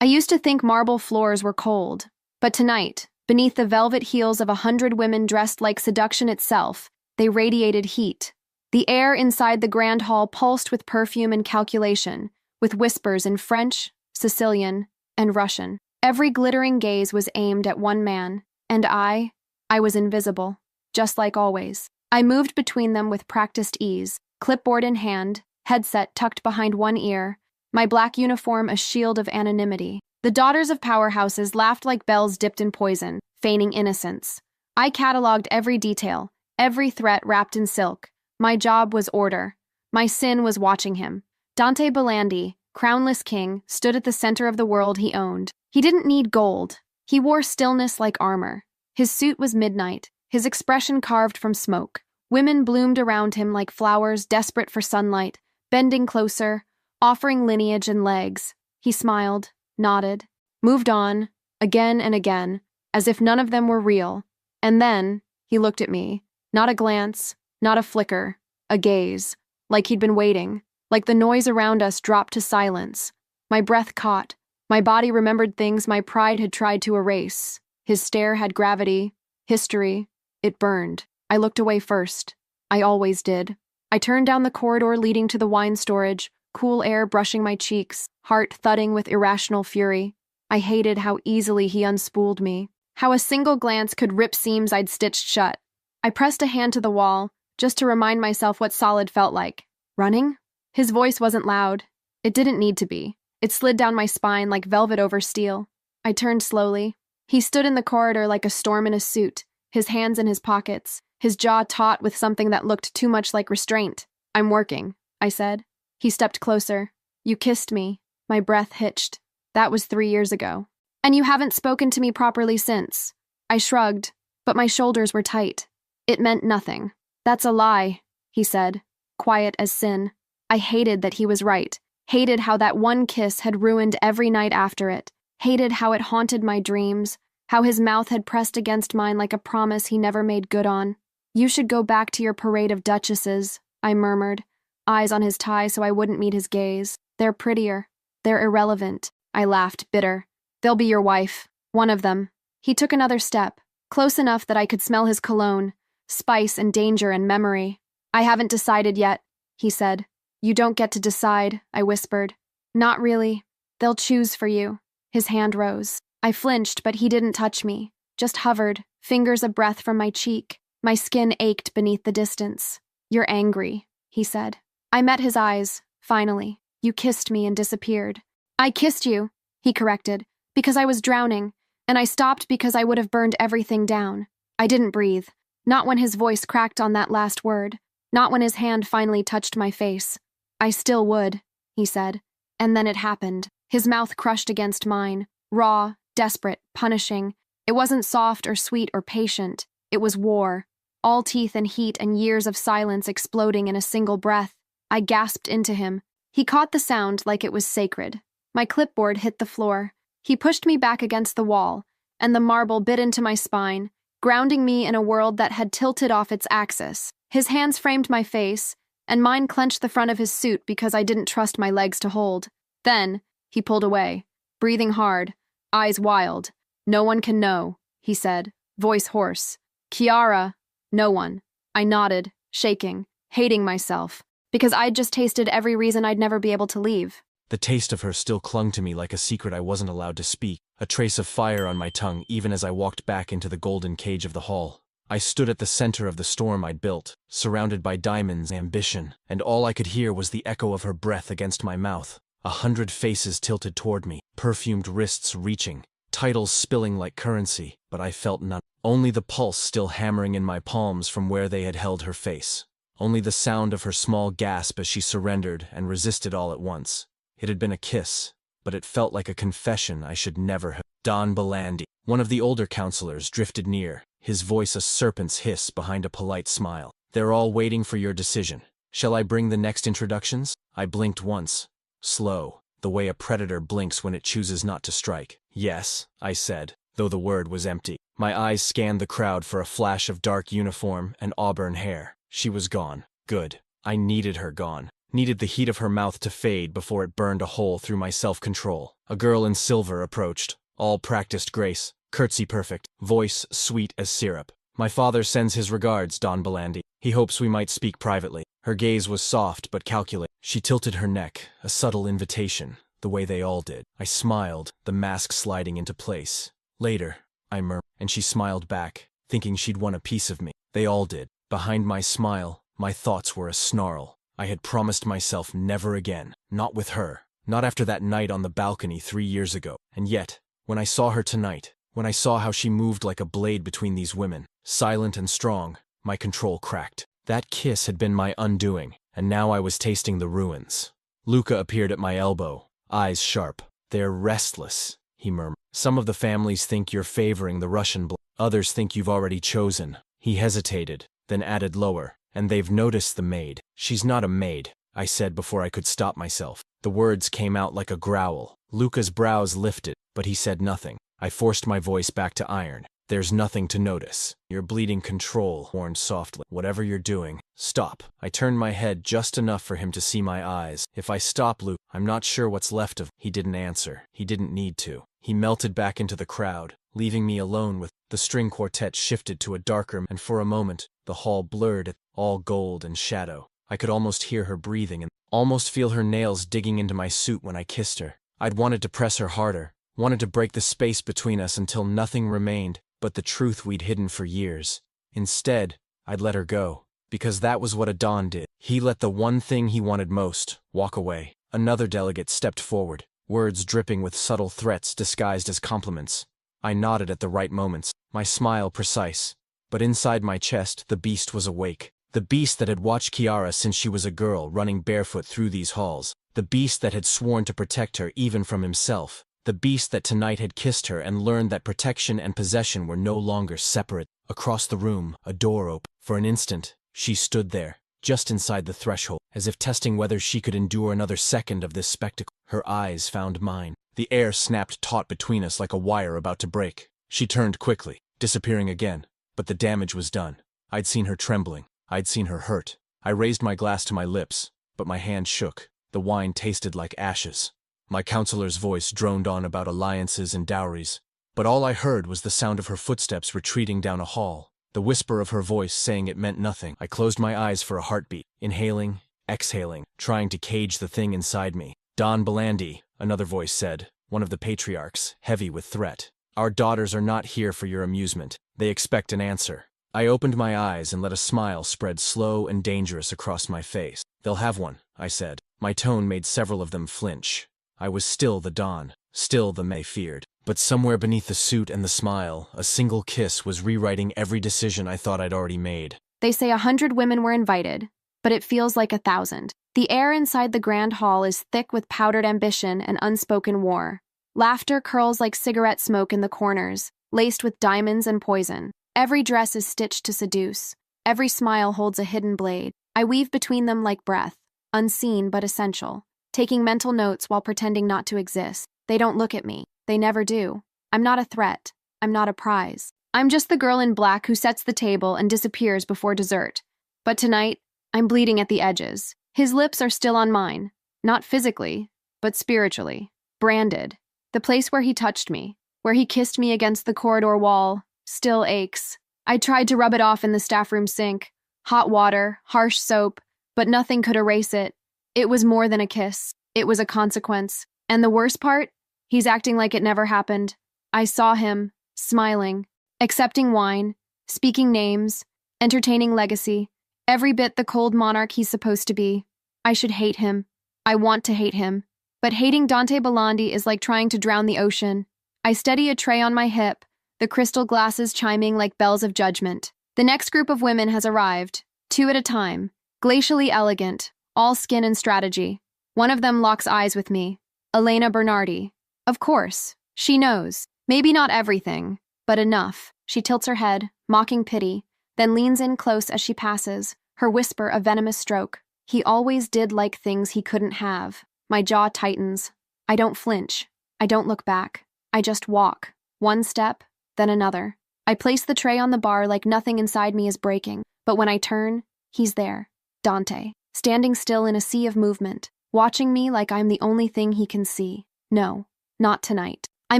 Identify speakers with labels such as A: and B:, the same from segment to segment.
A: I used to think marble floors were cold, but tonight, beneath the velvet heels of 100 women dressed like seduction itself, they radiated heat. The air inside the grand hall pulsed with perfume and calculation, with whispers in French, Sicilian, and Russian. Every glittering gaze was aimed at one man, and I was invisible, just like always. I moved between them with practiced ease, clipboard in hand, headset tucked behind one ear, my black uniform a shield of anonymity. The daughters of powerhouses laughed like bells dipped in poison, feigning innocence. I cataloged every detail, every threat wrapped in silk. My job was order. My sin was watching him. Dante Belandi, crownless king, stood at the center of the world he owned. He didn't need gold. He wore stillness like armor. His suit was midnight, his expression carved from smoke. Women bloomed around him like flowers desperate for sunlight, bending closer, offering lineage and legs. He smiled, nodded, moved on, again and again, as if none of them were real. And then, he looked at me. Not a glance, not a flicker, a gaze, like he'd been waiting, like the noise around us dropped to silence. My breath caught. My body remembered things my pride had tried to erase. His stare had gravity, history. It burned. I looked away first. I always did. I turned down the corridor leading to the wine storage, cool air brushing my cheeks, heart thudding with irrational fury. I hated how easily he unspooled me, how a single glance could rip seams I'd stitched shut. I pressed a hand to the wall, just to remind myself what solid felt like. Running? His voice wasn't loud. It didn't need to be. It slid down my spine like velvet over steel. I turned slowly. He stood in the corridor like a storm in a suit, his hands in his pockets, his jaw taut with something that looked too much like restraint. "I'm working," I said. He stepped closer. "You kissed me." My breath hitched. "That was 3 years ago. And you haven't spoken to me properly since." I shrugged, but my shoulders were tight. "It meant nothing." "That's a lie," he said, quiet as sin. I hated that he was right, hated how that one kiss had ruined every night after it, hated how it haunted my dreams, how his mouth had pressed against mine like a promise he never made good on. "You should go back to your parade of duchesses," I murmured, eyes on his tie so I wouldn't meet his gaze. "They're prettier. They're irrelevant." I laughed, bitter. "They'll be your wife. One of them." He took another step, close enough that I could smell his cologne, spice and danger and memory. "I haven't decided yet," he said. "You don't get to decide," I whispered. "Not really. They'll choose for you." His hand rose. I flinched, but he didn't touch me, just hovered, fingers a breath from my cheek. My skin ached beneath the distance. "You're angry," he said. I met his eyes, finally. "You kissed me and disappeared." "I kissed you," he corrected, "because I was drowning, and I stopped because I would have burned everything down." I didn't breathe. Not when his voice cracked on that last word. Not when his hand finally touched my face. "I still would," he said. And then it happened. His mouth crushed against mine, raw, desperate, punishing. It wasn't soft or sweet or patient. It was war. All teeth and heat and years of silence exploding in a single breath. I gasped into him. He caught the sound like it was sacred. My clipboard hit the floor. He pushed me back against the wall, and the marble bit into my spine, grounding me in a world that had tilted off its axis. His hands framed my face, and mine clenched the front of his suit because I didn't trust my legs to hold. Then, he pulled away, breathing hard, eyes wild. "No one can know," he said, voice hoarse. "Chiara, no one." I nodded, shaking, hating myself, because I'd just tasted every reason I'd never be able to leave.
B: The taste of her still clung to me like a secret I wasn't allowed to speak, a trace of fire on my tongue even as I walked back into the golden cage of the hall. I stood at the center of the storm I'd built, surrounded by diamonds, ambition, and all I could hear was the echo of her breath against my mouth. 100 faces tilted toward me, perfumed wrists reaching, titles spilling like currency, but I felt none. Only the pulse still hammering in my palms from where they had held her face. Only the sound of her small gasp as she surrendered and resisted all at once. It had been a kiss, but it felt like a confession I should never have. "Don Belandi," one of the older counselors, drifted near, his voice a serpent's hiss behind a polite smile. "They're all waiting for your decision. Shall I bring the next introductions?" I blinked once. Slow, the way a predator blinks when it chooses not to strike. "Yes," I said, though the word was empty. My eyes scanned the crowd for a flash of dark uniform and auburn hair. She was gone. Good. I needed her gone. Needed the heat of her mouth to fade before it burned a hole through my self-control. A girl in silver approached, all practiced grace, curtsy perfect, voice sweet as syrup. "My father sends his regards, Don Belandi. He hopes we might speak privately." Her gaze was soft but calculated. She tilted her neck, a subtle invitation, the way they all did. I smiled, the mask sliding into place. "Later," I murmured, and she smiled back, thinking she'd won a piece of me. They all did. Behind my smile, my thoughts were a snarl. I had promised myself never again. Not with her. Not after that night on the balcony 3 years ago. And yet, when I saw her tonight, when I saw how she moved like a blade between these women, silent and strong, my control cracked. That kiss had been my undoing, and now I was tasting the ruins. Luca appeared at my elbow, eyes sharp. "They're restless," he murmured. "Some of the families think you're favoring the Russian blood. Others think you've already chosen." He hesitated, then added lower, "And they've noticed the maid." "She's not a maid," I said before I could stop myself. The words came out like a growl. Luca's brows lifted, but he said nothing. I forced my voice back to iron. "There's nothing to notice. You're bleeding control," warned softly. "Whatever you're doing, stop." I turned my head just enough for him to see my eyes. "If I stop, Luke, I'm not sure what's left of." He didn't answer. He didn't need to. He melted back into the crowd, leaving me alone with the string quartet shifted to a darker, and for a moment, the hall blurred, all gold and shadow. I could almost hear her breathing and almost feel her nails digging into my suit when I kissed her. I'd wanted to press her harder, wanted to break the space between us until nothing remained but the truth we'd hidden for years. Instead, I'd let her go, because that was what a Don did. He let the one thing he wanted most walk away. Another delegate stepped forward, words dripping with subtle threats disguised as compliments. I nodded at the right moments, my smile precise. But inside my chest, the beast was awake. The beast that had watched Chiara since she was a girl, running barefoot through these halls. The beast that had sworn to protect her even from himself. The beast that tonight had kissed her and learned that protection and possession were no longer separate. Across the room, a door opened. For an instant, she stood there, just inside the threshold, as if testing whether she could endure another second of this spectacle. Her eyes found mine. The air snapped taut between us like a wire about to break. She turned quickly, disappearing again. But the damage was done. I'd seen her trembling. I'd seen her hurt. I raised my glass to my lips, but my hand shook. The wine tasted like ashes. My counselor's voice droned on about alliances and dowries, but all I heard was the sound of her footsteps retreating down a hall, the whisper of her voice saying it meant nothing. I closed my eyes for a heartbeat, inhaling, exhaling, trying to cage the thing inside me. "Don Belandi," another voice said, one of the patriarchs, heavy with threat. "Our daughters are not here for your amusement. They expect an answer." I opened my eyes and let a smile spread slow and dangerous across my face. "They'll have one," I said. My tone made several of them flinch. I was still the Don, still the May feared. But somewhere beneath the suit and the smile, a single kiss was rewriting every decision I thought I'd already made.
A: They say 100 women were invited, but it feels like 1,000. The air inside the grand hall is thick with powdered ambition and unspoken war. Laughter curls like cigarette smoke in the corners, laced with diamonds and poison. Every dress is stitched to seduce. Every smile holds a hidden blade. I weave between them like breath, unseen but essential, taking mental notes while pretending not to exist. They don't look at me. They never do. I'm not a threat. I'm not a prize. I'm just the girl in black who sets the table and disappears before dessert. But tonight, I'm bleeding at the edges. His lips are still on mine. Not physically, but spiritually. Branded. The place where he touched me, where he kissed me against the corridor wall, still aches. I tried to rub it off in the staff room sink. Hot water, harsh soap, but nothing could erase it. It was more than a kiss. It was a consequence. And the worst part? He's acting like it never happened. I saw him, smiling, accepting wine, speaking names, entertaining legacy, every bit the cold monarch he's supposed to be. I should hate him. I want to hate him. But hating Dante Belandi is like trying to drown the ocean. I steady a tray on my hip, the crystal glasses chiming like bells of judgment. The next group of women has arrived, 2 at a time, glacially elegant, all skin and strategy. One of them locks eyes with me, Elena Bernardi. Of course, she knows. Maybe not everything, but enough. She tilts her head, mocking pity, then leans in close as she passes, her whisper a venomous stroke. He always did like things he couldn't have. My jaw tightens. I don't flinch. I don't look back. I just walk. One step, then another. I place the tray on the bar like nothing inside me is breaking, but when I turn, he's there. Dante, standing still in a sea of movement, watching me like I'm the only thing he can see. No, Not tonight. I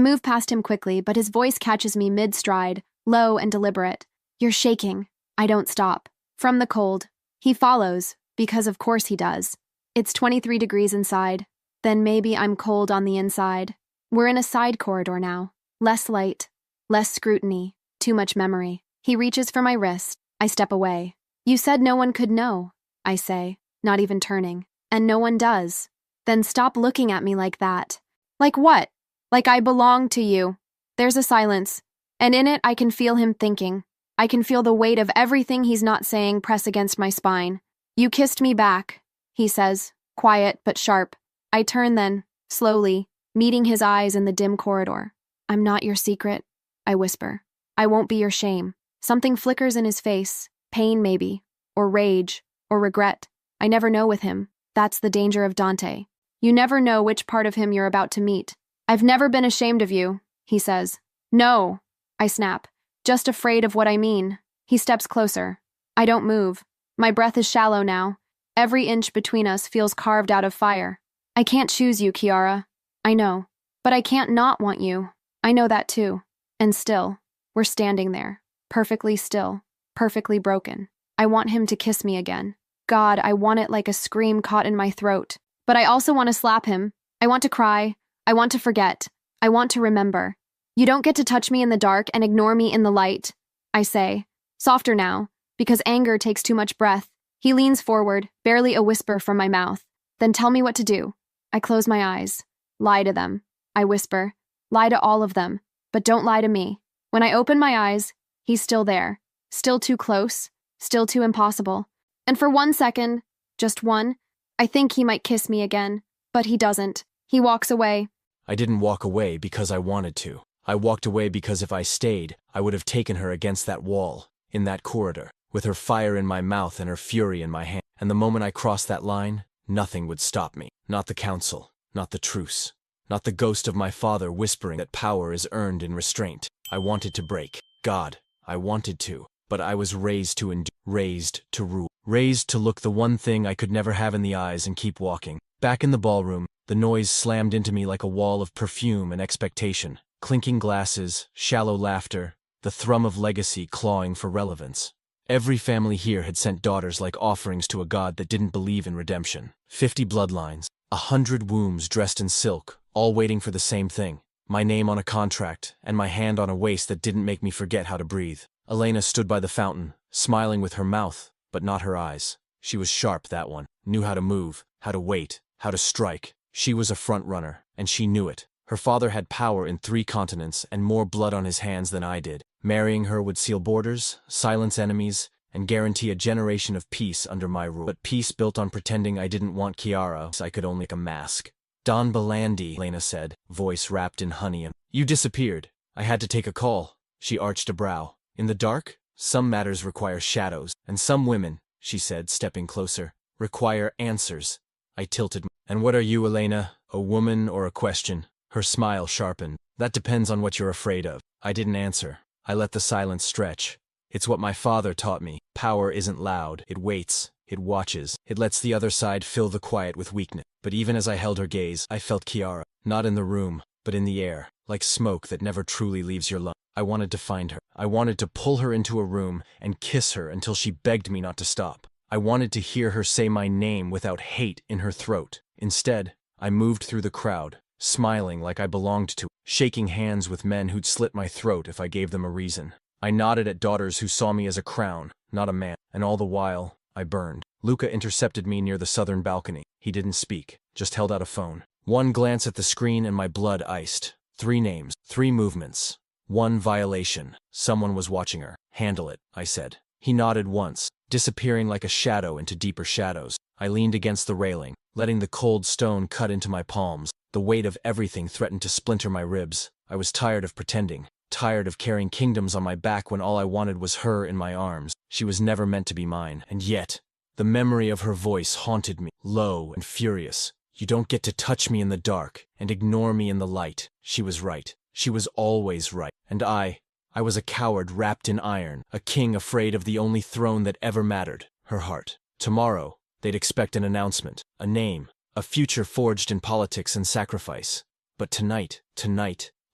A: move past him quickly, but his voice catches me mid-stride, low and deliberate. You're shaking. I don't stop. From the cold. He follows, because of course he does. It's 23 degrees inside. Then maybe I'm cold on the inside. We're in a side corridor now. Less light. Less scrutiny. Too much memory. He reaches for my wrist. I step away. You said no one could know, I say, not even turning. And no one does. Then stop looking at me like that. Like what? Like I belong to you. There's a silence, and in it I can feel him thinking. I can feel the weight of everything he's not saying press against my spine. You kissed me back, he says, quiet but sharp. I turn then, slowly, meeting his eyes in the dim corridor. I'm not your secret, I whisper. I won't be your shame. Something flickers in his face, pain maybe, or rage, or regret. I never know with him. That's the danger of Dante. You never know which part of him you're about to meet. I've never been ashamed of you, he says. No, I snap, just afraid of what I mean. He steps closer. I don't move. My breath is shallow now. Every inch between us feels carved out of fire. I can't choose you, Kiara. I know. But I can't not want you. I know that too. And still, we're standing there, perfectly still, perfectly broken. I want him to kiss me again. God, I want it like a scream caught in my throat. But I also want to slap him. I want to cry. I want to forget. I want to remember. You don't get to touch me in the dark and ignore me in the light, I say, softer now, because anger takes too much breath. He leans forward, barely a whisper from my mouth. Then tell me what to do. I close my eyes. Lie to them, I whisper. Lie to all of them, but don't lie to me. When I open my eyes, he's still there. Still too close. Still too impossible. And for 1 second, just one, I think he might kiss me again, but he doesn't. He walks away.
B: I didn't walk away because I wanted to. I walked away because if I stayed, I would have taken her against that wall, in that corridor, with her fire in my mouth and her fury in my hand. And the moment I crossed that line, nothing would stop me. Not the council, not the truce, not the ghost of my father whispering that power is earned in restraint. I wanted to break. God, I wanted to. But I was raised to endure, raised to rule, raised to look the one thing I could never have in the eyes and keep walking. Back in the ballroom, the noise slammed into me like a wall of perfume and expectation. Clinking glasses, shallow laughter, the thrum of legacy clawing for relevance. Every family here had sent daughters like offerings to a god that didn't believe in redemption. 50 bloodlines, 100 wombs dressed in silk, all waiting for the same thing. My name on a contract, and my hand on a waist that didn't make me forget how to breathe. Elena stood by the fountain, smiling with her mouth, but not her eyes. She was sharp, that one. Knew how to move, how to wait, how to strike. She was a front runner, and she knew it. Her father had power in 3 continents and more blood on his hands than I did. Marrying her would seal borders, silence enemies, and guarantee a generation of peace under my rule. But peace built on pretending I didn't want Chiara, so I could only make a mask. Don Belandi, Elena said, voice wrapped in honey. You disappeared. I had to take a call. She arched a brow. In the dark, some matters require shadows, and some women, she said, stepping closer, require answers. I tilted. And what are you, Elena? A woman or a question? Her smile sharpened. That depends on what you're afraid of. I didn't answer. I let the silence stretch. It's what my father taught me. Power isn't loud. It waits. It watches. It lets the other side fill the quiet with weakness. But even as I held her gaze, I felt Chiara. Not in the room, but in the air, like smoke that never truly leaves your lungs. I wanted to find her. I wanted to pull her into a room and kiss her until she begged me not to stop. I wanted to hear her say my name without hate in her throat. Instead, I moved through the crowd, smiling like I belonged to, shaking hands with men who'd slit my throat if I gave them a reason. I nodded at daughters who saw me as a crown, not a man, and all the while, I burned. Luca intercepted me near the southern balcony. He didn't speak, just held out a phone. One glance at the screen and my blood iced. 3 names, 3 movements. 1 violation. Someone was watching her. Handle it, I said. He nodded once, disappearing like a shadow into deeper shadows. I leaned against the railing, letting the cold stone cut into my palms. The weight of everything threatened to splinter my ribs. I was tired of pretending, tired of carrying kingdoms on my back when all I wanted was her in my arms. She was never meant to be mine. And yet, the memory of her voice haunted me, low and furious. You don't get to touch me in the dark and ignore me in the light. She was right. She was always right. And I was a coward wrapped in iron, a king afraid of the only throne that ever mattered, her heart. Tomorrow, they'd expect an announcement, a name, a future forged in politics and sacrifice. But tonight,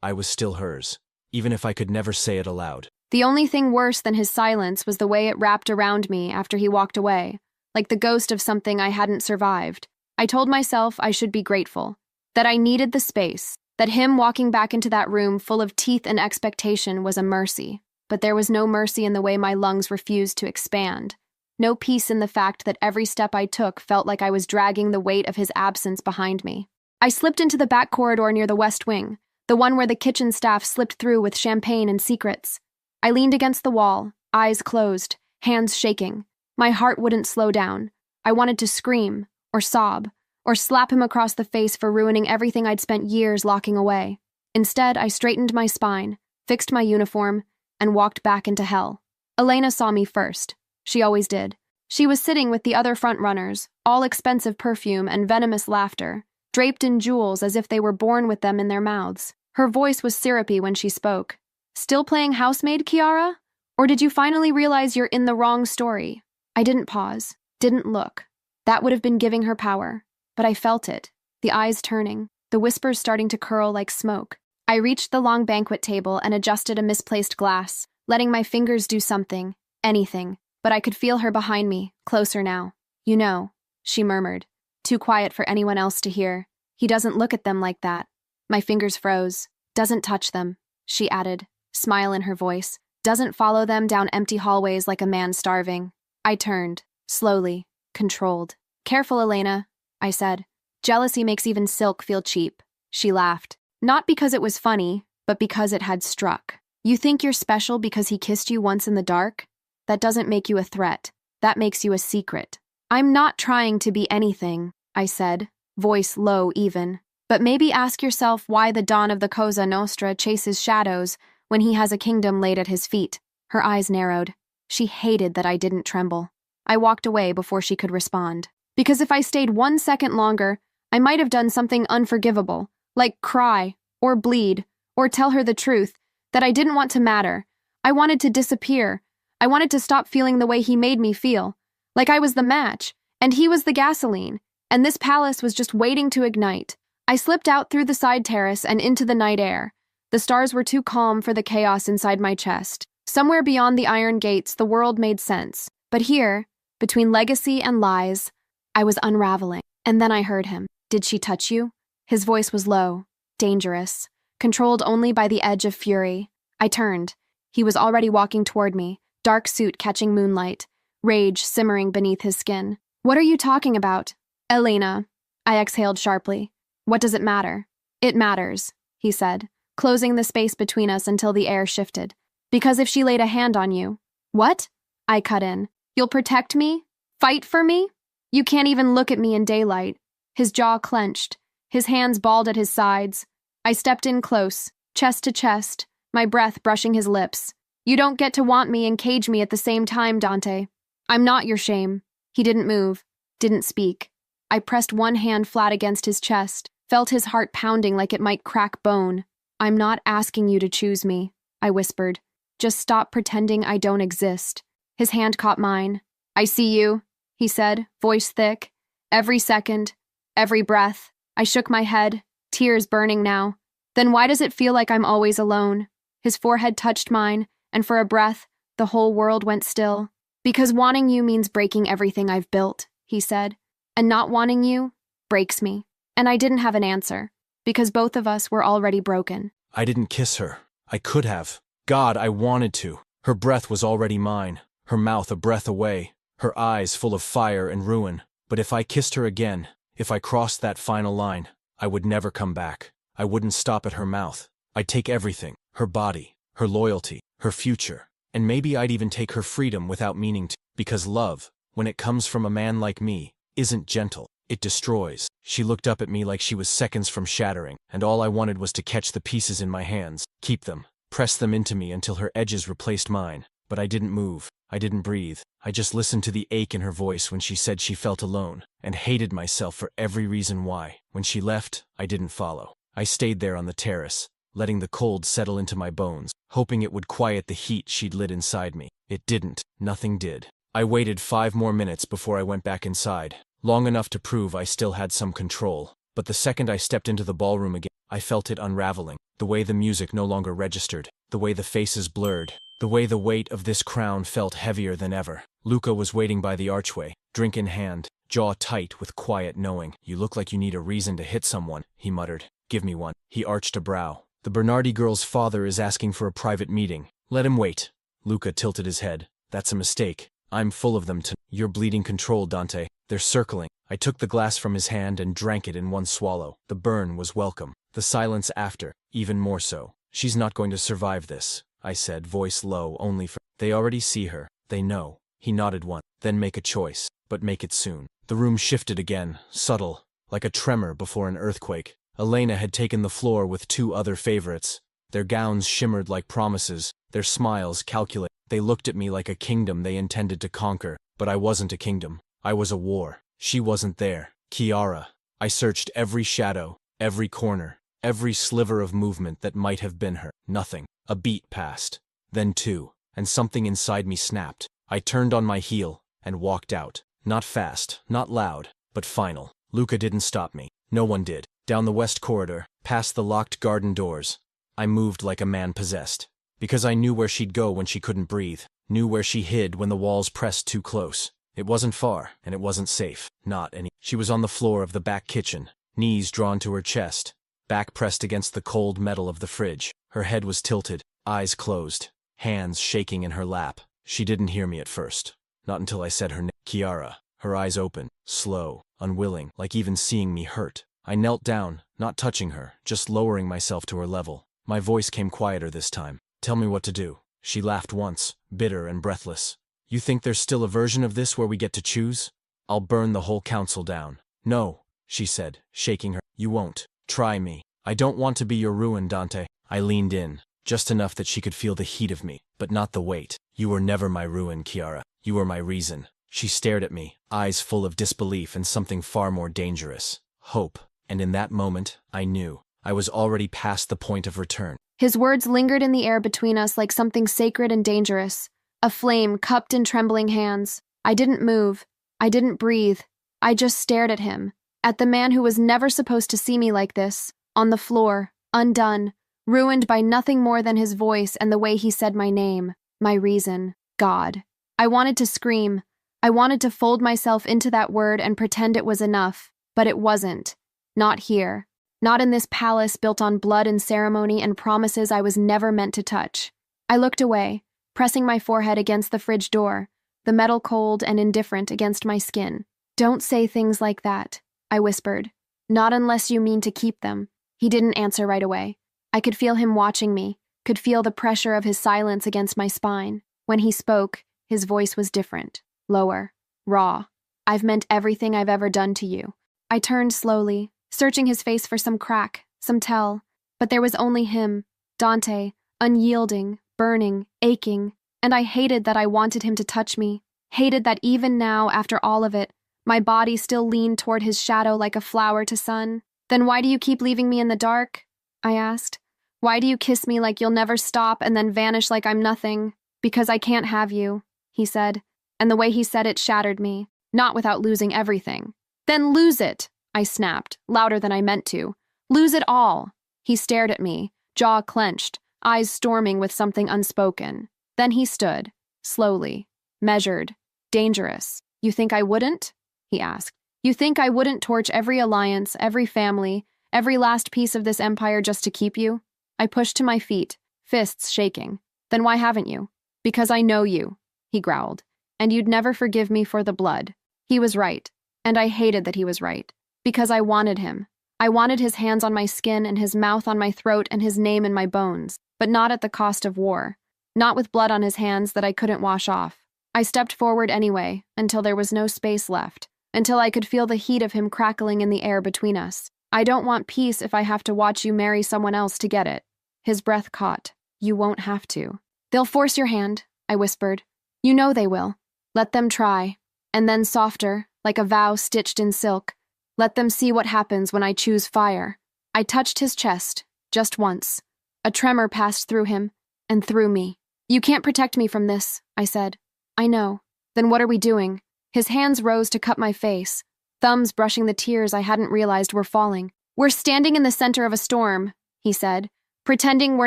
B: I was still hers, even if I could never say it aloud.
A: The only thing worse than his silence was the way it wrapped around me after he walked away, like the ghost of something I hadn't survived. I told myself I should be grateful, that I needed the space, that him walking back into that room full of teeth and expectation was a mercy. But there was no mercy in the way my lungs refused to expand. No peace in the fact that every step I took felt like I was dragging the weight of his absence behind me. I slipped into the back corridor near the west wing, the one where the kitchen staff slipped through with champagne and secrets. I leaned against the wall, eyes closed, hands shaking. My heart wouldn't slow down. I wanted to scream, or sob, or slap him across the face for ruining everything I'd spent years locking away. Instead, I straightened my spine, fixed my uniform, and walked back into hell. Elena saw me first. She always did. She was sitting with the other front-runners, all expensive perfume and venomous laughter, draped in jewels as if they were born with them in their mouths. Her voice was syrupy when she spoke. "Still playing housemaid, Kiara? Or did you finally realize you're in the wrong story?" I didn't pause, didn't look. That would have been giving her power. But I felt it, the eyes turning, the whispers starting to curl like smoke. I reached the long banquet table and adjusted a misplaced glass, letting my fingers do something, anything. But I could feel her behind me, closer now. "You know," she murmured, too quiet for anyone else to hear. "He doesn't look at them like that." My fingers froze. "Doesn't touch them," she added, smile in her voice. "Doesn't follow them down empty hallways like a man starving." I turned, slowly, controlled. "Careful, Elena," I said. "Jealousy makes even silk feel cheap." She laughed. Not because it was funny, but because it had struck. "You think you're special because he kissed you once in the dark? That doesn't make you a threat. That makes you a secret." "I'm not trying to be anything," I said, voice low even. "But maybe ask yourself why the Don of the Cosa Nostra chases shadows when he has a kingdom laid at his feet." Her eyes narrowed. She hated that I didn't tremble. I walked away before she could respond. Because if I stayed 1 second longer, I might have done something unforgivable, like cry, or bleed, or tell her the truth, that I didn't want to matter. I wanted to disappear. I wanted to stop feeling the way he made me feel, like I was the match, and he was the gasoline, and this palace was just waiting to ignite. I slipped out through the side terrace and into the night air. The stars were too calm for the chaos inside my chest. Somewhere beyond the iron gates, the world made sense. But here, between legacy and lies, I was unraveling. And then I heard him. "Did she touch you?" His voice was low, dangerous, controlled only by the edge of fury. I turned. He was already walking toward me, dark suit catching moonlight, rage simmering beneath his skin. "What are you talking about?" "Elena," I exhaled sharply. "What does it matter?" "It matters," he said, closing the space between us until the air shifted. "Because if she laid a hand on you—" "What?" I cut in. "You'll protect me? Fight for me? You can't even look at me in daylight." His jaw clenched, his hands balled at his sides. I stepped in close, chest to chest, my breath brushing his lips. "You don't get to want me and cage me at the same time, Dante. I'm not your shame." He didn't move, didn't speak. I pressed one hand flat against his chest, felt his heart pounding like it might crack bone. "I'm not asking you to choose me," I whispered. "Just stop pretending I don't exist." His hand caught mine. "I see you," he said, voice thick. "Every second, every breath." I shook my head, tears burning now. "Then why does it feel like I'm always alone?" His forehead touched mine, and for a breath, the whole world went still. "Because wanting you means breaking everything I've built," he said. "And not wanting you breaks me." And I didn't have an answer, because both of us were already broken.
B: I didn't kiss her. I could have. God, I wanted to. Her breath was already mine, her mouth a breath away, her eyes full of fire and ruin. But if I kissed her again, if I crossed that final line, I would never come back. I wouldn't stop at her mouth. I'd take everything, her body, her loyalty, her future, and maybe I'd even take her freedom without meaning to. Because love, when it comes from a man like me, isn't gentle. It destroys. She looked up at me like she was seconds from shattering, and all I wanted was to catch the pieces in my hands, keep them, press them into me until her edges replaced mine. But I didn't move. I didn't breathe. I just listened to the ache in her voice when she said she felt alone, and hated myself for every reason why. When she left, I didn't follow. I stayed there on the terrace, letting the cold settle into my bones, hoping it would quiet the heat she'd lit inside me. It didn't. Nothing did. I waited 5 more minutes before I went back inside, long enough to prove I still had some control. But the second I stepped into the ballroom again, I felt it unraveling. The way the music no longer registered, the way the faces blurred, the way the weight of this crown felt heavier than ever. Luca was waiting by the archway, drink in hand, jaw tight with quiet knowing. "You look like you need a reason to hit someone," he muttered. "Give me one." He arched a brow. "The Bernardi girl's father is asking for a private meeting. Let him wait." Luca tilted his head. "That's a mistake. I'm full of them to— You're bleeding control, Dante. They're circling." I took the glass from his hand and drank it in one swallow. The burn was welcome. The silence after, even more so. "She's not going to survive this," I said, voice low only for— "They already see her. They know." He nodded once. "Then make a choice, but make it soon." The room shifted again, subtle, like a tremor before an earthquake. Elena had taken the floor with two other favorites. Their gowns shimmered like promises, their smiles calculated. They looked at me like a kingdom they intended to conquer, but I wasn't a kingdom. I was a war. She wasn't there. Chiara. I searched every shadow, every corner, every sliver of movement that might have been her. Nothing. A beat passed. Then two. And something inside me snapped. I turned on my heel and walked out. Not fast, not loud, but final. Luca didn't stop me. No one did. Down the west corridor, past the locked garden doors, I moved like a man possessed. Because I knew where she'd go when she couldn't breathe, knew where she hid when the walls pressed too close. It wasn't far, and it wasn't safe. Not any. She was on the floor of the back kitchen, knees drawn to her chest, back pressed against the cold metal of the fridge. Her head was tilted, eyes closed, hands shaking in her lap. She didn't hear me at first. Not until I said her name. Chiara. Her eyes open, slow, unwilling, like even seeing me hurt. I knelt down, not touching her, just lowering myself to her level. My voice came quieter this time. "Tell me what to do." She laughed once, bitter and breathless. "You think there's still a version of this where we get to choose? I'll burn the whole council down." "No," she said, shaking her. "You won't. Try me. I don't want to be your ruin, Dante." I leaned in, just enough that she could feel the heat of me, but not the weight. "You were never my ruin, Chiara. You were my reason." She stared at me, eyes full of disbelief and something far more dangerous. Hope. And in that moment, I knew. I was already past the point of return.
A: His words lingered in the air between us like something sacred and dangerous. A flame cupped in trembling hands. I didn't move. I didn't breathe. I just stared at him. At the man who was never supposed to see me like this. On the floor, undone, ruined by nothing more than his voice and the way he said my name. My reason. God. I wanted to scream. I wanted to fold myself into that word and pretend it was enough. But it wasn't. Not here. Not in this palace built on blood and ceremony and promises I was never meant to touch. I looked away, pressing my forehead against the fridge door, the metal cold and indifferent against my skin. "Don't say things like that," I whispered. "Not unless you mean to keep them." He didn't answer right away. I could feel him watching me, could feel the pressure of his silence against my spine. When he spoke, his voice was different, lower, raw. "I've meant everything I've ever done to you." I turned slowly, searching his face for some crack, some tell, but there was only him, Dante, unyielding, burning, aching, and I hated that I wanted him to touch me, hated that even now, after all of it, my body still leaned toward his shadow like a flower to sun. "Then why do you keep leaving me in the dark?" I asked. "Why do you kiss me like you'll never stop and then vanish like I'm nothing?" "Because I can't have you," he said, and the way he said it shattered me, not without losing everything. "Then lose it," I snapped, louder than I meant to. "Lose it all." He stared at me, jaw clenched, eyes storming with something unspoken. Then he stood, slowly, measured, dangerous. "You think I wouldn't?" he asked. "You think I wouldn't torch every alliance, every family, every last piece of this empire just to keep you?" I pushed to my feet, fists shaking. "Then why haven't you?" "Because I know you," he growled, "and you'd never forgive me for the blood." He was right, and I hated that he was right. Because I wanted him. I wanted his hands on my skin and his mouth on my throat and his name in my bones, but not at the cost of war. Not with blood on his hands that I couldn't wash off. I stepped forward anyway, until there was no space left, until I could feel the heat of him crackling in the air between us. "I don't want peace if I have to watch you marry someone else to get it." His breath caught. "You won't have to." "They'll force your hand," I whispered. "You know they will. Let them try." And then softer, like a vow stitched in silk, "Let them see what happens when I choose fire." I touched his chest, just once. A tremor passed through him, and through me. "You can't protect me from this," I said. "I know." "Then what are we doing?" His hands rose to cup my face, thumbs brushing the tears I hadn't realized were falling. "We're standing in the center of a storm," he said, "pretending we're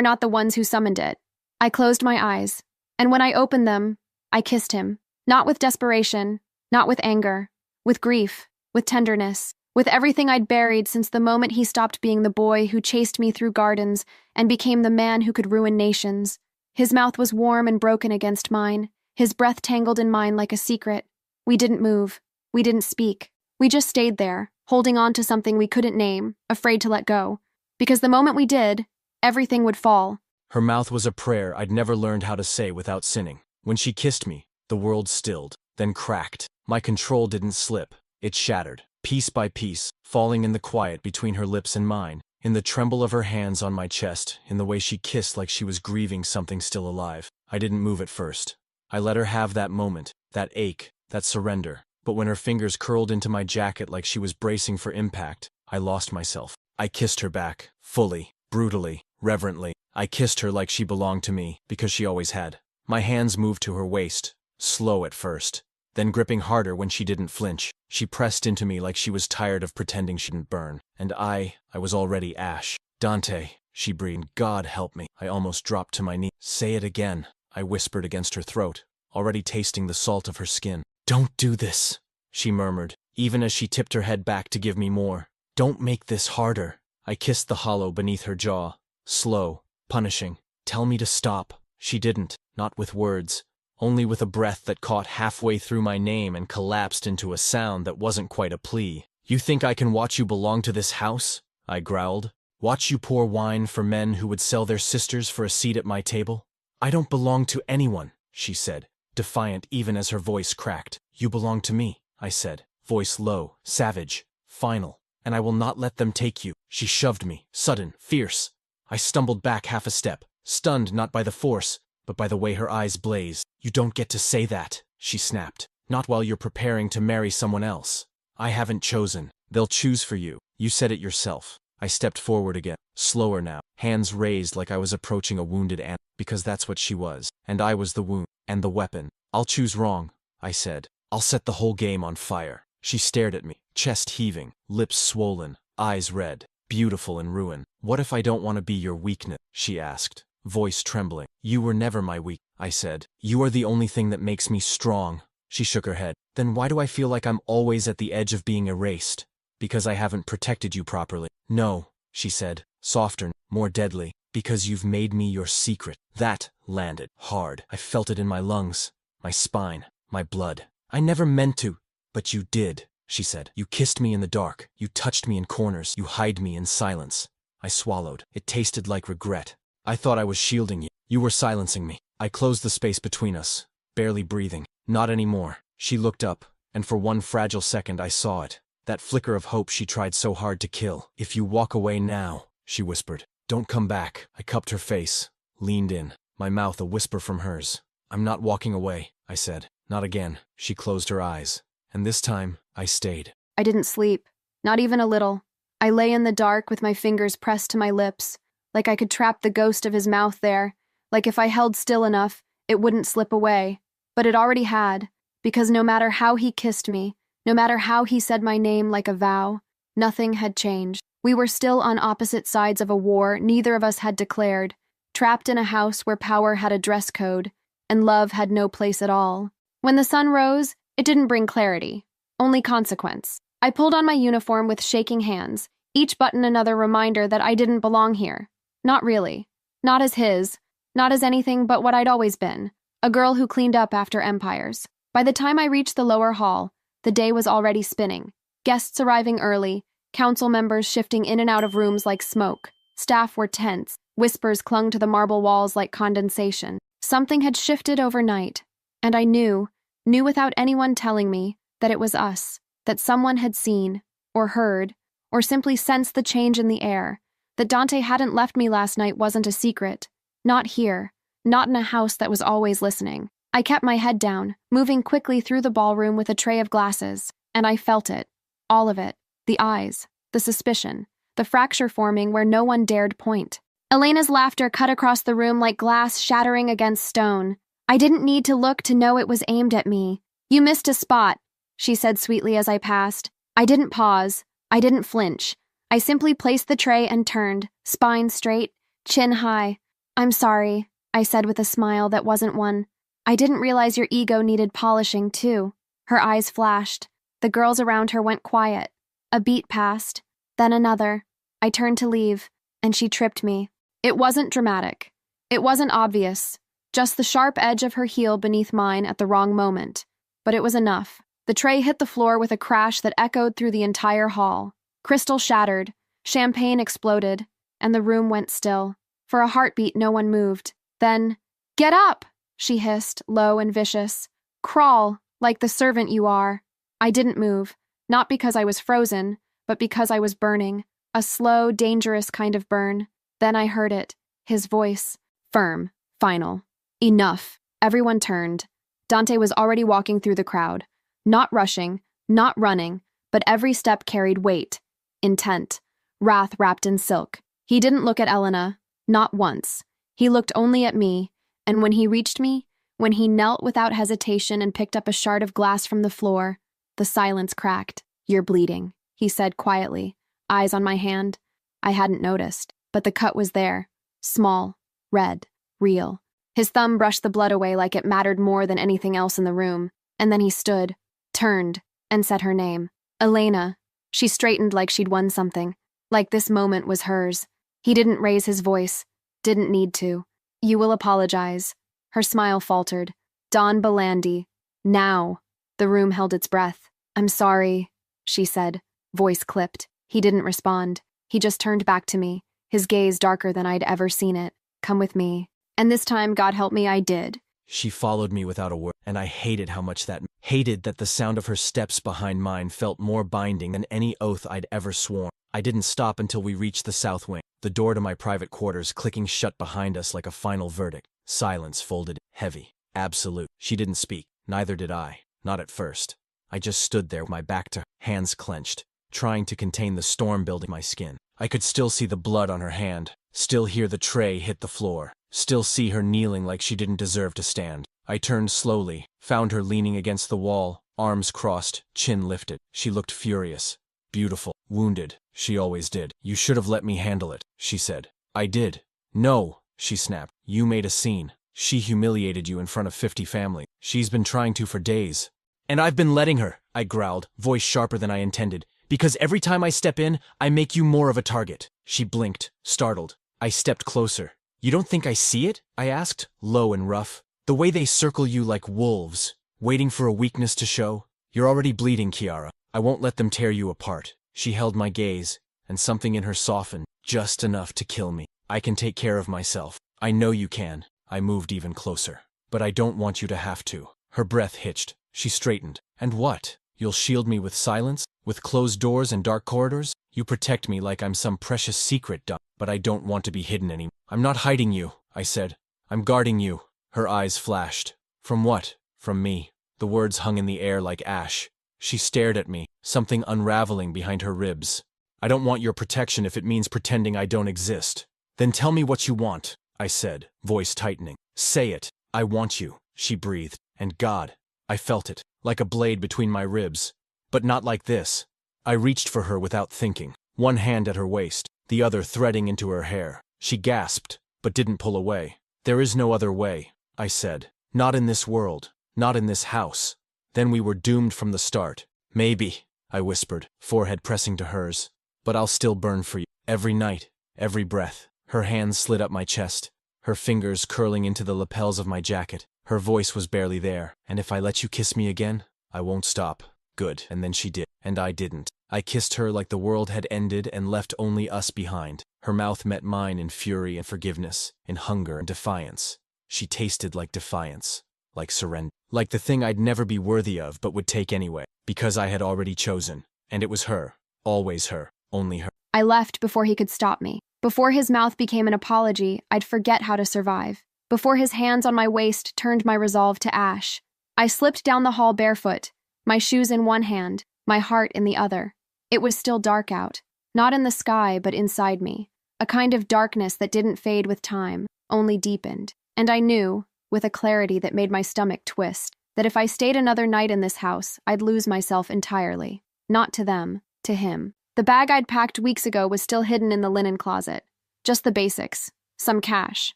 A: not the ones who summoned it." I closed my eyes, and when I opened them, I kissed him. Not with desperation, not with anger, with grief, with tenderness, with everything I'd buried since the moment he stopped being the boy who chased me through gardens and became the man who could ruin nations. His mouth was warm and broken against mine, his breath tangled in mine like a secret. We didn't move. We didn't speak. We just stayed there, holding on to something we couldn't name, afraid to let go. Because the moment we did, everything would fall.
B: Her mouth was a prayer I'd never learned how to say without sinning. When she kissed me, the world stilled, then cracked. My control didn't slip. It shattered, piece by piece, falling in the quiet between her lips and mine, in the tremble of her hands on my chest, in the way she kissed like she was grieving something still alive. I didn't move at first. I let her have that moment, that ache, that surrender. But when her fingers curled into my jacket like she was bracing for impact, I lost myself. I kissed her back, fully, brutally, reverently. I kissed her like she belonged to me, because she always had. My hands moved to her waist, slow at first, then gripping harder when she didn't flinch. She pressed into me like she was tired of pretending she didn't burn. And I was already ash. "Dante," she breathed, "God help me." I almost dropped to my knee. "Say it again," I whispered against her throat, already tasting the salt of her skin. "Don't do this," she murmured, even as she tipped her head back to give me more. "Don't make this harder." I kissed the hollow beneath her jaw, slow, punishing. "Tell me to stop." She didn't, not with words, only with a breath that caught halfway through my name and collapsed into a sound that wasn't quite a plea. "You think I can watch you belong to this house?" I growled. "Watch you pour wine for men who would sell their sisters for a seat at my table? I don't belong to anyone," she said, defiant even as her voice cracked. "You belong to me," I said, voice low, savage, final, "and I will not let them take you." She shoved me, sudden, fierce. I stumbled back half a step, stunned not by the force, but by the way her eyes blazed. "You don't get to say that," she snapped. "Not while you're preparing to marry someone else. I haven't chosen. They'll choose for you. You said it yourself." I stepped forward again, slower now, hands raised like I was approaching a wounded animal, because that's what she was, and I was the wound, and the weapon. "I'll choose wrong," I said. "I'll set the whole game on fire." She stared at me, chest heaving, lips swollen, eyes red, beautiful in ruin. "What if I don't want to be your weakness?" she asked, voice trembling. "You were never my weak," I said. "You are the only thing that makes me strong." She shook her head. "Then why do I feel like I'm always at the edge of being erased? Because I haven't protected you properly." "No," she said, softer, more deadly. "Because you've made me your secret." That landed hard. I felt it in my lungs, my spine, my blood. "I never meant to." "But you did," she said. "You kissed me in the dark. You touched me in corners. You hide me in silence." I swallowed. It tasted like regret. "I thought I was shielding you. You were silencing me." I closed the space between us, barely breathing. "Not anymore." She looked up, and for one fragile second I saw it. That flicker of hope she tried so hard to kill. "If you walk away now," she whispered, "don't come back." I cupped her face, leaned in, my mouth a whisper from hers. "I'm not walking away," I said. "Not again." She closed her eyes, and this time I stayed.
A: I didn't sleep, not even a little. I lay in the dark with my fingers pressed to my lips, like I could trap the ghost of his mouth there, like if I held still enough, it wouldn't slip away. But it already had, because no matter how he kissed me, no matter how he said my name like a vow, nothing had changed. We were still on opposite sides of a war neither of us had declared, trapped in a house where power had a dress code, and love had no place at all. When the sun rose, it didn't bring clarity, only consequence. I pulled on my uniform with shaking hands, each button another reminder that I didn't belong here. Not really. Not as his, not as anything but what I'd always been, a girl who cleaned up after empires. By the time I reached the lower hall, the day was already spinning. Guests arriving early, council members shifting in and out of rooms like smoke. Staff were tense, whispers clung to the marble walls like condensation. Something had shifted overnight, and I knew without anyone telling me, that it was us, that someone had seen, or heard, or simply sensed the change in the air. That Dante hadn't left me last night wasn't a secret. Not here, not in a house that was always listening. I kept my head down, moving quickly through the ballroom with a tray of glasses, and I felt it. All of it. The eyes, the suspicion, the fracture forming where no one dared point. Elena's laughter cut across the room like glass shattering against stone. I didn't need to look to know it was aimed at me. "You missed a spot," she said sweetly as I passed. I didn't pause. I didn't flinch. I simply placed the tray and turned, spine straight, chin high. "I'm sorry," I said with a smile that wasn't one. "I didn't realize your ego needed polishing, too." Her eyes flashed. The girls around her went quiet. A beat passed, then another. I turned to leave, and she tripped me. It wasn't dramatic. It wasn't obvious. Just the sharp edge of her heel beneath mine at the wrong moment. But it was enough. The tray hit the floor with a crash that echoed through the entire hall. Crystal shattered, champagne exploded, and the room went still. For a heartbeat, no one moved. Then, "Get up!" she hissed, low and vicious. "Crawl, like the servant you are." I didn't move, not because I was frozen, but because I was burning. A slow, dangerous kind of burn. Then I heard it, his voice, firm, final. "Enough." Everyone turned. Dante was already walking through the crowd. Not rushing, not running, but every step carried weight, intent, wrath wrapped in silk. He didn't look at Elena, not once. He looked only at me, and when he reached me, when he knelt without hesitation and picked up a shard of glass from the floor, the silence cracked. "You're bleeding," he said quietly, eyes on my hand. I hadn't noticed, but the cut was there, small, red, real. His thumb brushed the blood away like it mattered more than anything else in the room, and then he stood, turned, and said her name. "Elena." She straightened like she'd won something, like this moment was hers. He didn't raise his voice, didn't need to. "You will apologize." Her smile faltered. "Don Belandi. Now." The room held its breath. "I'm sorry," she said, voice clipped. He didn't respond. He just turned back to me, his gaze darker than I'd ever seen it. "Come with me." And this time, God help me, I did.
B: She followed me without a word, and I hated how much hated that the sound of her steps behind mine felt more binding than any oath I'd ever sworn. I didn't stop until we reached the south wing, the door to my private quarters clicking shut behind us like a final verdict. Silence folded, heavy, absolute. She didn't speak, neither did I, not at first. I just stood there, my back to her, hands clenched, trying to contain the storm building my skin. I could still see the blood on her hand, still hear the tray hit the floor, still see her kneeling like she didn't deserve to stand. I turned slowly, found her leaning against the wall, arms crossed, chin lifted. She looked furious, beautiful, wounded. She always did. "You should have let me handle it," she said. "I did." "No," she snapped. "You made a scene. She humiliated you in front of 50 family. She's been trying to for days. And I've been letting her," I growled, voice sharper than I intended. "Because every time I step in, I make you more of a target." She blinked, startled. I stepped closer. "You don't think I see it?" I asked, low and rough. "The way they circle you like wolves, waiting for a weakness to show? You're already bleeding, Kiara. I won't let them tear you apart." She held my gaze, and something in her softened, just enough to kill me. "I can take care of myself." "I know you can." I moved even closer. "But I don't want you to have to." Her breath hitched. She straightened. "And what? You'll shield me with silence? With closed doors and dark corridors? You protect me like I'm some precious secret, but I don't want to be hidden anymore." "I'm not hiding you," I said. "I'm guarding you." Her eyes flashed. "From what?" "From me." The words hung in the air like ash. She stared at me, something unraveling behind her ribs. "I don't want your protection if it means pretending I don't exist." "Then tell me what you want," I said, voice tightening. "Say it." "I want you," she breathed. And God, I felt it, like a blade between my ribs. But not like this. I reached for her without thinking, one hand at her waist, the other threading into her hair. She gasped, but didn't pull away. "There is no other way," I said. "Not in this world, not in this house." Then we were doomed from the start. "Maybe," I whispered, forehead pressing to hers. "But I'll still burn for you. Every night, every breath." Her hands slid up my chest, her fingers curling into the lapels of my jacket. Her voice was barely there. "And if I let you kiss me again, I won't stop." Good. And then she did. And I didn't. I kissed her like the world had ended and left only us behind. Her mouth met mine in fury and forgiveness, in hunger and defiance. She tasted like defiance, like surrender, like the thing I'd never be worthy of but would take anyway, because I had already chosen. And it was her. Always her. Only her.
A: I left before he could stop me. Before his mouth became an apology, I'd forget how to survive. Before his hands on my waist turned my resolve to ash. I slipped down the hall barefoot, my shoes in one hand, my heart in the other. It was still dark out, not in the sky but inside me, a kind of darkness that didn't fade with time, only deepened. And I knew, with a clarity that made my stomach twist, that if I stayed another night in this house, I'd lose myself entirely. Not to them, to him. The bag I'd packed weeks ago was still hidden in the linen closet. Just the basics. Some cash.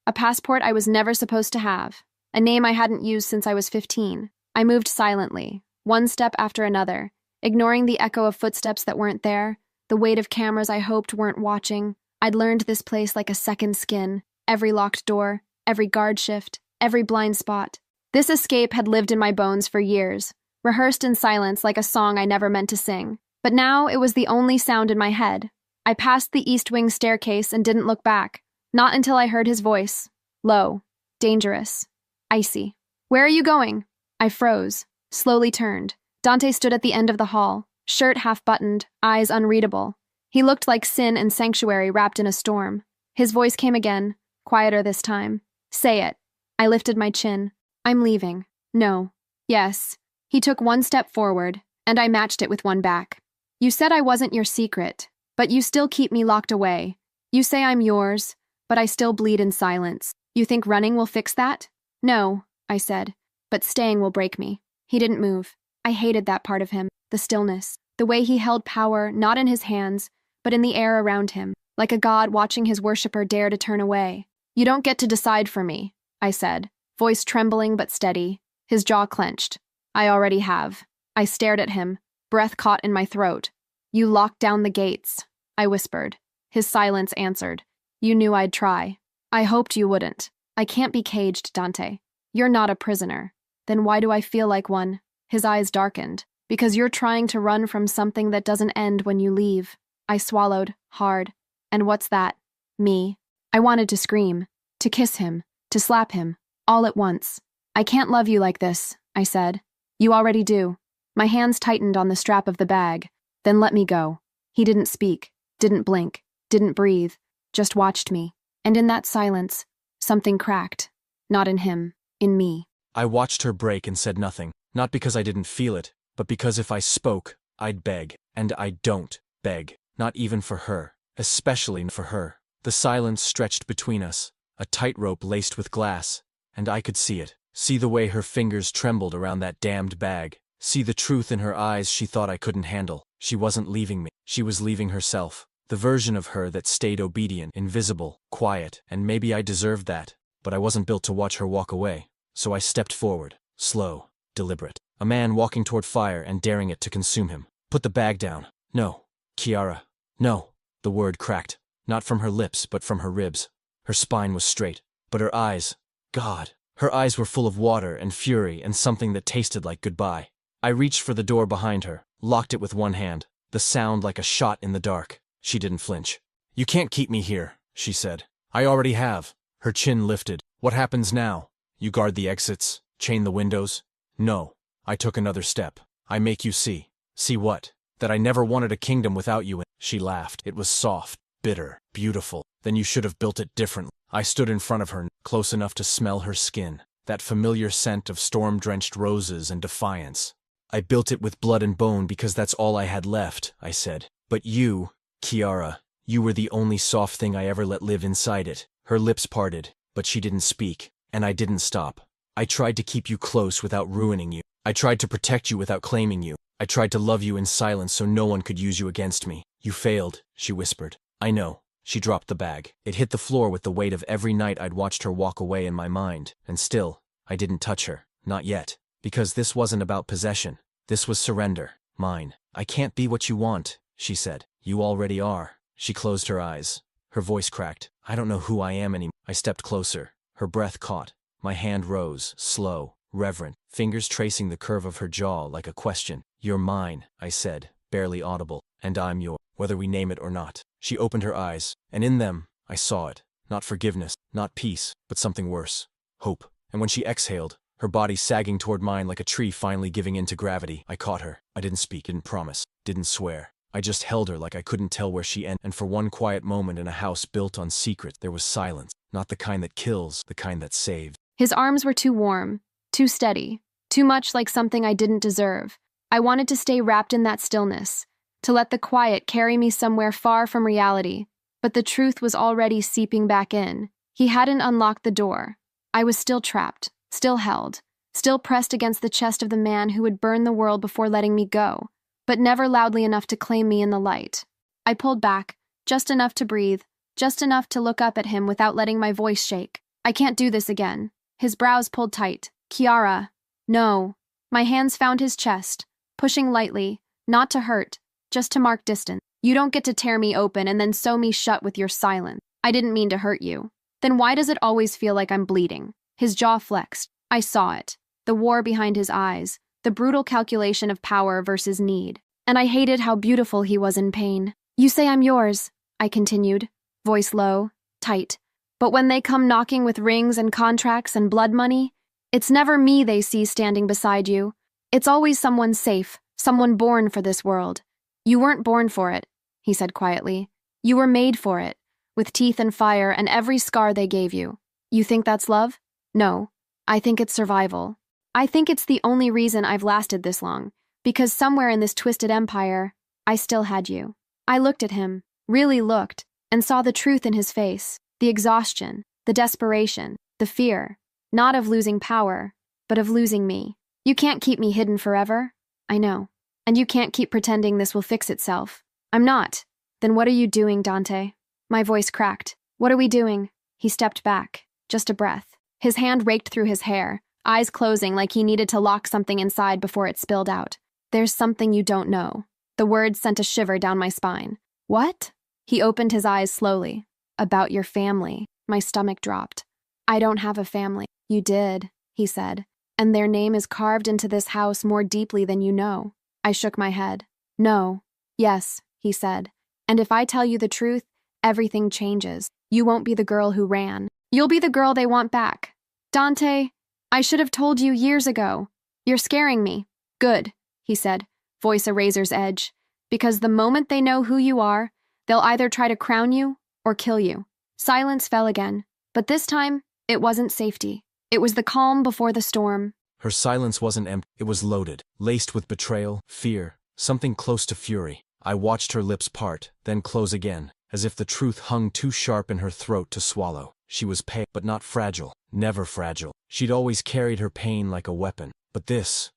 A: A passport I was never supposed to have. A name I hadn't used since I was 15. I moved silently, one step after another, ignoring the echo of footsteps that weren't there, the weight of cameras I hoped weren't watching. I'd learned this place like a second skin. Every locked door, every guard shift, every blind spot. This escape had lived in my bones for years, rehearsed in silence like a song I never meant to sing. But now it was the only sound in my head. I passed the East Wing staircase and didn't look back, not until I heard his voice. Low, dangerous, icy. "Where are you going?" I froze, slowly turned. Dante stood at the end of the hall, shirt half-buttoned, eyes unreadable. He looked like sin and sanctuary wrapped in a storm. His voice came again, quieter this time. "Say it." I lifted my chin. "I'm leaving." "No." "Yes." He took one step forward, and I matched it with one back. "You said I wasn't your secret, but you still keep me locked away. You say I'm yours, but I still bleed in silence. You think running will fix that?" "No," I said, "but staying will break me." He didn't move. I hated that part of him, the stillness, the way he held power not in his hands, but in the air around him, like a god watching his worshiper dare to turn away. "You don't get to decide for me," I said, voice trembling but steady, his jaw clenched. "I already have." I stared at him, breath caught in my throat. "You locked down the gates," I whispered. His silence answered. "You knew I'd try." "I hoped you wouldn't. I can't be caged, Dante. You're not a prisoner." "Then why do I feel like one?" His eyes darkened. "Because you're trying to run from something that doesn't end when you leave." I swallowed, hard. "And what's that?" "Me." I wanted to scream, to kiss him, to slap him, all at once. "I can't love you like this," I said. "You already do." My hands tightened on the strap of the bag. "Then let me go." He didn't speak, didn't blink, didn't breathe, just watched me. And in that silence, something cracked. Not in him, in me.
B: I watched her break and said nothing, not because I didn't feel it, but because if I spoke, I'd beg. And I don't beg, not even for her, especially for her. The silence stretched between us, a tightrope laced with glass, and I could see it. See the way her fingers trembled around that damned bag. See the truth in her eyes she thought I couldn't handle. She wasn't leaving me. She was leaving herself. The version of her that stayed obedient, invisible, quiet, and maybe I deserved that. But I wasn't built to watch her walk away. So I stepped forward, slow, deliberate. A man walking toward fire and daring it to consume him. "Put the bag down." "No. Kiara. No." The word cracked, not from her lips but from her ribs. Her spine was straight, but her eyes, God, her eyes were full of water and fury and something that tasted like goodbye. I reached for the door behind her, locked it with one hand, the sound like a shot in the dark. She didn't flinch. "You can't keep me here," she said. "I already have." Her chin lifted. "What happens now? You guard the exits, chain the windows?" "No." I took another step. "I make you see." "See what?" "That I never wanted a kingdom without you." She laughed. It was soft, bitter, beautiful. "Then you should have built it differently." I stood in front of her, close enough to smell her skin, that familiar scent of storm-drenched roses and defiance. "I built it with blood and bone because that's all I had left," I said. "But you, Kiara, you were the only soft thing I ever let live inside it." Her lips parted, but she didn't speak, and I didn't stop. "I tried to keep you close without ruining you. I tried to protect you without claiming you. I tried to love you in silence so no one could use you against me." "You failed," she whispered. "I know." She dropped the bag. It hit the floor with the weight of every night I'd watched her walk away in my mind, and still, I didn't touch her. Not yet. Because this wasn't about possession. This was surrender. Mine. "I can't be what you want," she said. "You already are." She closed her eyes. Her voice cracked. "I don't know who I am anymore." I stepped closer. Her breath caught. My hand rose, slow, reverent, fingers tracing the curve of her jaw like a question. "You're mine," I said, barely audible. "And I'm yours, whether we name it or not." She opened her eyes, and in them, I saw it. Not forgiveness, not peace, but something worse. Hope. And when she exhaled, her body sagging toward mine like a tree finally giving in to gravity, I caught her. I didn't speak, didn't promise, didn't swear. I just held her like I couldn't tell where she ended, and for one quiet moment in a house built on secret, there was silence. Not the kind that kills, the kind that saves.
A: His arms were too warm, too steady, too much like something I didn't deserve. I wanted to stay wrapped in that stillness, to let the quiet carry me somewhere far from reality, but the truth was already seeping back in. He hadn't unlocked the door. I was still trapped, still held, still pressed against the chest of the man who would burn the world before letting me go. but never loudly enough to claim me in the light. I pulled back, just enough to breathe, just enough to look up at him without letting my voice shake. I can't do this again. His brows pulled tight. Kiara. No. My hands found his chest, pushing lightly, not to hurt, just to mark distance. You don't get to tear me open and then sew me shut with your silence. I didn't mean to hurt you. Then why does it always feel like I'm bleeding? His jaw flexed. I saw it. The war behind his eyes, the brutal calculation of power versus need. And I hated how beautiful he was in pain. You say I'm yours, I continued, voice low, tight. But when they come knocking with rings and contracts and blood money, it's never me they see standing beside you. It's always someone safe, someone born for this world. You weren't born for it, he said quietly. You were made for it, with teeth and fire and every scar they gave you. You think that's love? No. I think it's survival. I think it's the only reason I've lasted this long, because somewhere in this twisted empire, I still had you. I looked at him, really looked, and saw the truth in his face, the exhaustion, the desperation, the fear, not of losing power, but of losing me. You can't keep me hidden forever. I know. And you can't keep pretending this will fix itself. I'm not. Then what are you doing, Dante? My voice cracked. What are we doing? He stepped back. Just a breath. His hand raked through his hair, eyes closing like he needed to lock something inside before it spilled out. There's something you don't know. The words sent a shiver down my spine. What? He opened his eyes slowly. About your family. My stomach dropped. I don't have a family. You did, he said. And their name is carved into this house more deeply than you know. I shook my head. No. Yes, he said. And if I tell you the truth, everything changes. You won't be the girl who ran. You'll be the girl they want back. Dante, I should have told you years ago. You're scaring me. Good, he said, voice a razor's edge. Because the moment they know who you are, they'll either try to crown you or kill you. Silence fell again. But this time, it wasn't safety. It was the calm before the storm.
B: Her silence wasn't empty, it was loaded, laced with betrayal, fear, something close to fury. I watched her lips part, then close again, as if the truth hung too sharp in her throat to swallow. She was pale, but not fragile, never fragile. She'd always carried her pain like a weapon. But this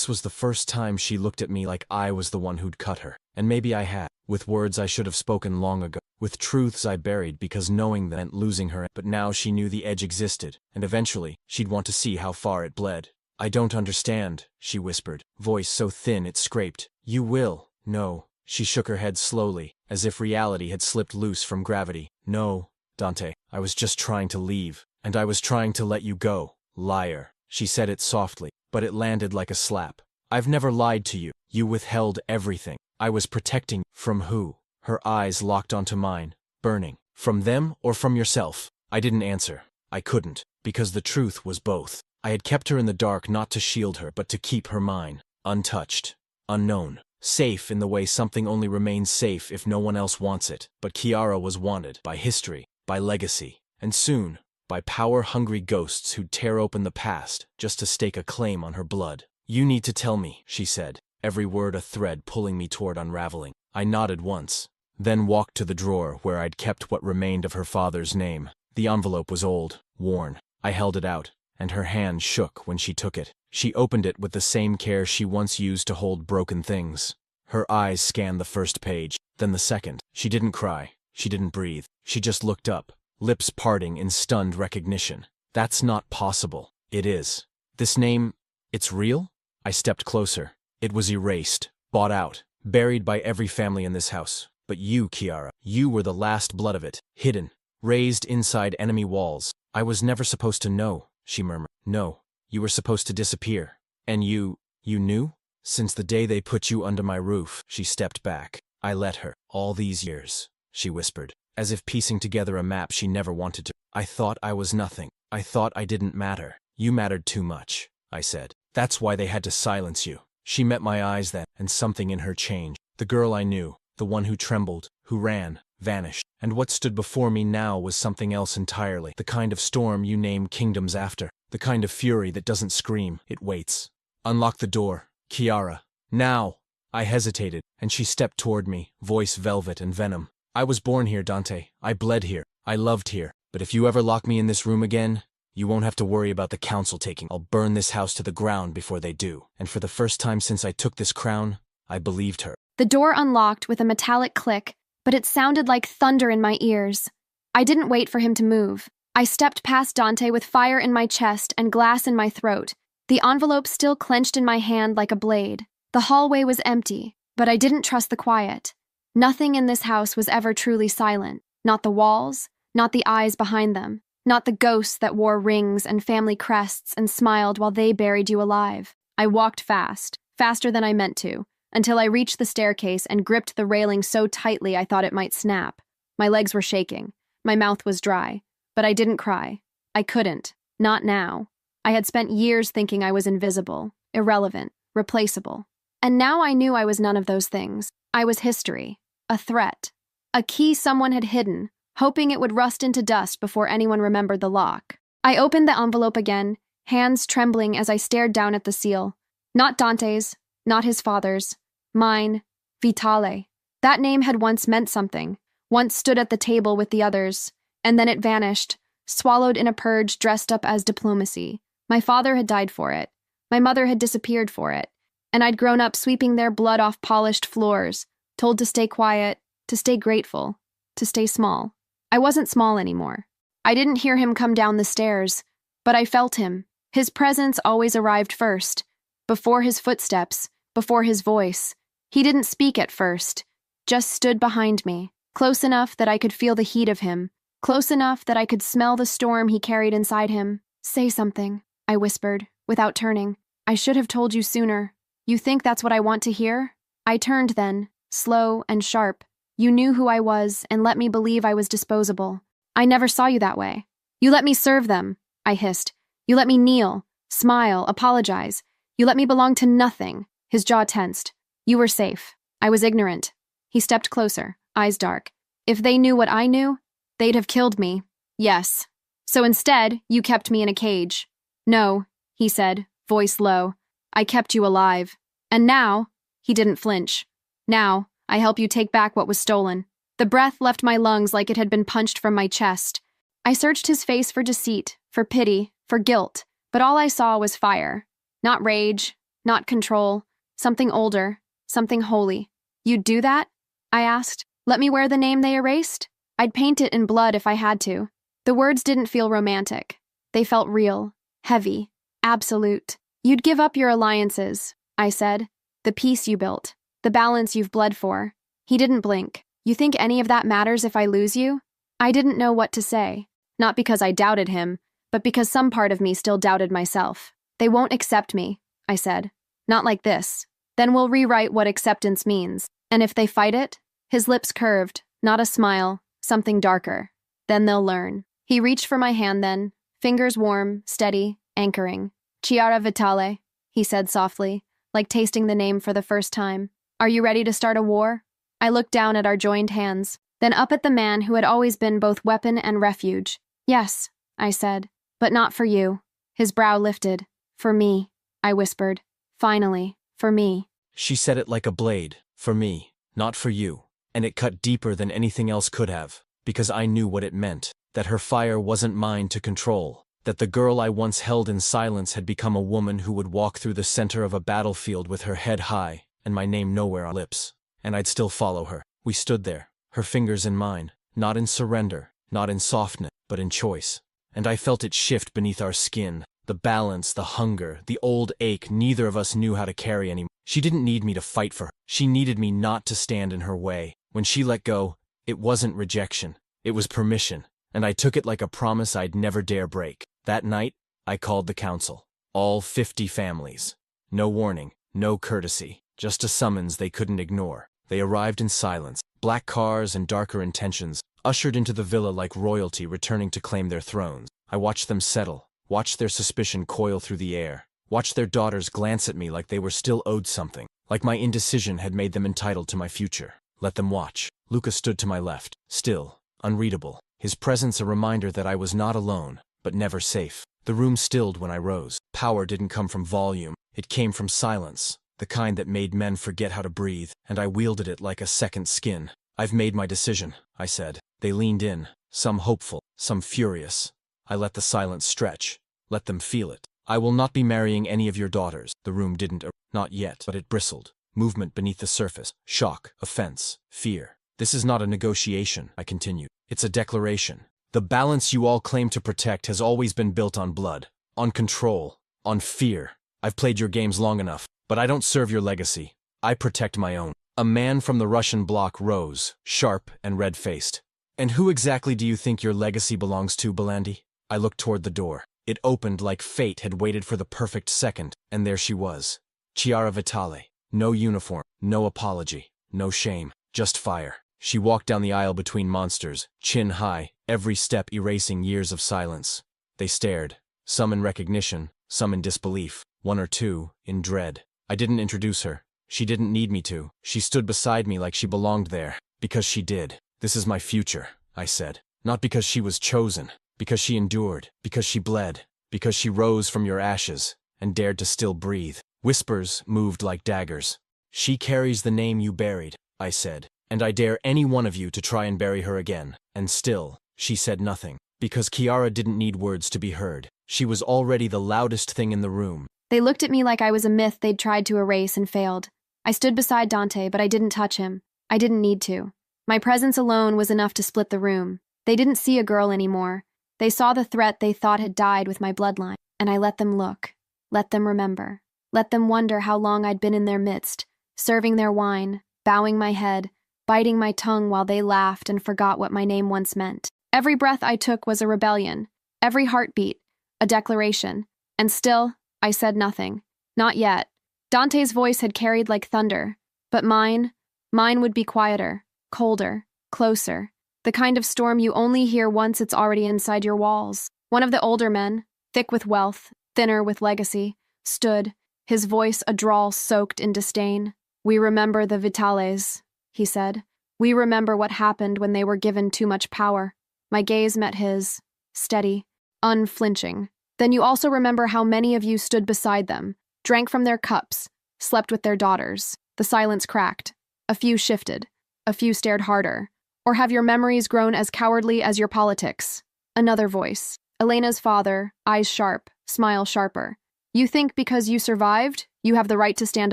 B: was the first time she looked at me like I was the one who'd cut her. And maybe I had, with words I should have spoken long ago, with truths I buried because knowing that meant losing her. But now she knew the edge existed, and eventually, she'd want to see how far it bled. I don't understand, she whispered, voice so thin it scraped. You will. No. She shook her head slowly, as if reality had slipped loose from gravity. No, Dante, I was just trying to leave, and I was trying to let you go. Liar. She said it softly, but it landed like a slap. I've never lied to you. You withheld everything. I was protecting. From who? Her eyes locked onto mine, burning. From them or from yourself? I didn't answer. I couldn't, because the truth was both. I had kept her in the dark not to shield her, but to keep her mine. Untouched. Unknown. Safe in the way something only remains safe if no one else wants it. But Kiara was wanted by history, by legacy, and soon, by power-hungry ghosts who'd tear open the past just to stake a claim on her blood. You need to tell me, she said, every word a thread pulling me toward unraveling. I nodded once, then walked to the drawer where I'd kept what remained of her father's name. The envelope was old, worn. I held it out, and her hand shook when she took it. She opened it with the same care she once used to hold broken things. Her eyes scanned the first page, then the second. She didn't cry. She didn't breathe. She just looked up, lips parting in stunned recognition. That's not possible. It is. This name, it's real? I stepped closer. It was erased, bought out, buried by every family in this house. But you, Kiara, you were the last blood of it, hidden, raised inside enemy walls. I was never supposed to know, she murmured. No, you were supposed to disappear. And you knew? Since the day they put you under my roof. She stepped back. I let her. All these years, she whispered, as if piecing together a map she never wanted to. I thought I was nothing. I thought I didn't matter. You mattered too much, I said. That's why they had to silence you. She met my eyes then, and something in her changed. The girl I knew, the one who trembled, who ran, vanished. And what stood before me now was something else entirely. The kind of storm you name kingdoms after. The kind of fury that doesn't scream, it waits. Unlock the door, Kiara. Now! I hesitated, and she stepped toward me, voice velvet and venom. I was born here, Dante. I bled here. I loved here. But if you ever lock me in this room again, you won't have to worry about the council taking. I'll burn this house to the ground before they do. And for the first time since I took this crown, I believed her.
A: The door unlocked with a metallic click, but it sounded like thunder in my ears. I didn't wait for him to move. I stepped past Dante with fire in my chest and glass in my throat, the envelope still clenched in my hand like a blade. The hallway was empty, but I didn't trust the quiet. Nothing in this house was ever truly silent. Not the walls, not the eyes behind them, not the ghosts that wore rings and family crests and smiled while they buried you alive. I walked fast, faster than I meant to, until I reached the staircase and gripped the railing so tightly I thought it might snap. My legs were shaking. My mouth was dry. But I didn't cry. I couldn't. Not now. I had spent years thinking I was invisible, irrelevant, replaceable. And now I knew I was none of those things. I was history. A threat. A key someone had hidden, hoping it would rust into dust before anyone remembered the lock. I opened the envelope again, hands trembling as I stared down at the seal. Not Dante's, not his father's. Mine. Vitale. That name had once meant something, once stood at the table with the others. And then it vanished, swallowed in a purge dressed up as diplomacy. My father had died for it. My mother had disappeared for it. And I'd grown up sweeping their blood off polished floors, told to stay quiet, to stay grateful, to stay small. I wasn't small anymore. I didn't hear him come down the stairs, but I felt him. His presence always arrived first, before his footsteps, before his voice. He didn't speak at first, just stood behind me, close enough that I could feel the heat of him. Close enough that I could smell the storm he carried inside him. Say something, I whispered, without turning. I should have told you sooner. You think that's what I want to hear? I turned then, slow and sharp. You knew who I was and let me believe I was disposable. I never saw you that way. You let me serve them, I hissed. You let me kneel, smile, apologize. You let me belong to nothing. His jaw tensed. You were safe. I was ignorant. He stepped closer, eyes dark. If they knew what I knew, they'd have killed me. Yes. So instead, you kept me in a cage. No, he said, voice low. I kept you alive. And now, he didn't flinch. Now, I help you take back what was stolen. The breath left my lungs like it had been punched from my chest. I searched his face for deceit, for pity, for guilt, but all I saw was fire. Not rage, not control, something older, something holy. You'd do that? I asked. Let me wear the name they erased? I'd paint it in blood if I had to. The words didn't feel romantic. They felt real, heavy, absolute. You'd give up your alliances, I said. The peace you built, the balance you've bled for. He didn't blink. You think any of that matters if I lose you? I didn't know what to say. Not because I doubted him, but because some part of me still doubted myself. They won't accept me, I said. Not like this. Then we'll rewrite what acceptance means. And if they fight it? His lips curved, not a smile. Something darker. Then they'll learn. He reached for my hand then, fingers warm, steady, anchoring. Chiara Vitale, he said softly, like tasting the name for the first time. Are you ready to start a war? I looked down at our joined hands, then up at the man who had always been both weapon and refuge. Yes, I said, but not for you. His brow lifted. For me, I whispered. Finally, for me.
B: She said it like a blade. For me, not for you. And it cut deeper than anything else could have, because I knew what it meant, that her fire wasn't mine to control, that the girl I once held in silence had become a woman who would walk through the center of a battlefield with her head high, and my name nowhere on lips. And I'd still follow her. We stood there, her fingers in mine, not in surrender, not in softness, but in choice. And I felt it shift beneath our skin, the balance, the hunger, the old ache neither of us knew how to carry anymore. She didn't need me to fight for her. She needed me not to stand in her way. When she let go, it wasn't rejection. It was permission, and I took it like a promise I'd never dare break. That night, I called the council. All 50 families. No warning, no courtesy, just a summons they couldn't ignore. They arrived in silence, black cars and darker intentions, ushered into the villa like royalty returning to claim their thrones. I watched them settle, watched their suspicion coil through the air, watched their daughters glance at me like they were still owed something, like my indecision had made them entitled to my future. Let them watch. Luca stood to my left, still, unreadable, his presence a reminder that I was not alone, but never safe. The room stilled when I rose. Power didn't come from volume, it came from silence, the kind that made men forget how to breathe, and I wielded it like a second skin. I've made my decision, I said. They leaned in, some hopeful, some furious. I let the silence stretch. Let them feel it. I will not be marrying any of your daughters. The room didn't, not yet, but it bristled. movement beneath the surface, shock, offense, fear. This is not a negotiation, I continued. It's a declaration. The balance you all claim to protect has always been built on blood, on control, on fear. I've played your games long enough, but I don't serve your legacy. I protect my own. A man from the Russian bloc rose, sharp and red-faced. And who exactly do you think your legacy belongs to, Belandi? I looked toward the door. It opened like fate had waited for the perfect second, and there she was. Chiara Vitale. No uniform, no apology, no shame, just fire. She walked down the aisle between monsters, chin high, every step erasing years of silence. They stared, some in recognition, some in disbelief, one or two in dread. I didn't introduce her. She didn't need me to. She stood beside me like she belonged there. Because she did. This is my future, I said. Not because she was chosen. Because she endured. Because she bled. Because she rose from your ashes and dared to still breathe. Whispers moved like daggers. She carries the name you buried, I said. And I dare any one of you to try and bury her again. And still, she said nothing. Because Chiara didn't need words to be heard. She was already the loudest thing in the room.
A: They looked at me like I was a myth they'd tried to erase and failed. I stood beside Dante, but I didn't touch him. I didn't need to. My presence alone was enough to split the room. They didn't see a girl anymore. They saw the threat they thought had died with my bloodline, and I let them look. Let them remember. Let them wonder how long I'd been in their midst, serving their wine, bowing my head, biting my tongue while they laughed and forgot what my name once meant. Every breath I took was a rebellion. Every heartbeat, a declaration. And still, I said nothing. Not yet. Dante's voice had carried like thunder, but mine would be quieter, colder, closer, the kind of storm you only hear once it's already inside your walls. One of the older men, thick with wealth, thinner with legacy, stood, his voice a drawl soaked in disdain. "We remember the Vitales," he said. "We remember what happened when they were given too much power." My gaze met his, steady, unflinching. "Then you also remember how many of you stood beside them, drank from their cups, slept with their daughters." The silence cracked. A few shifted. A few stared harder. "Or have your memories grown as cowardly as your politics?" Another voice. Elena's father, eyes sharp, smile sharper. "You think because you survived, you have the right to stand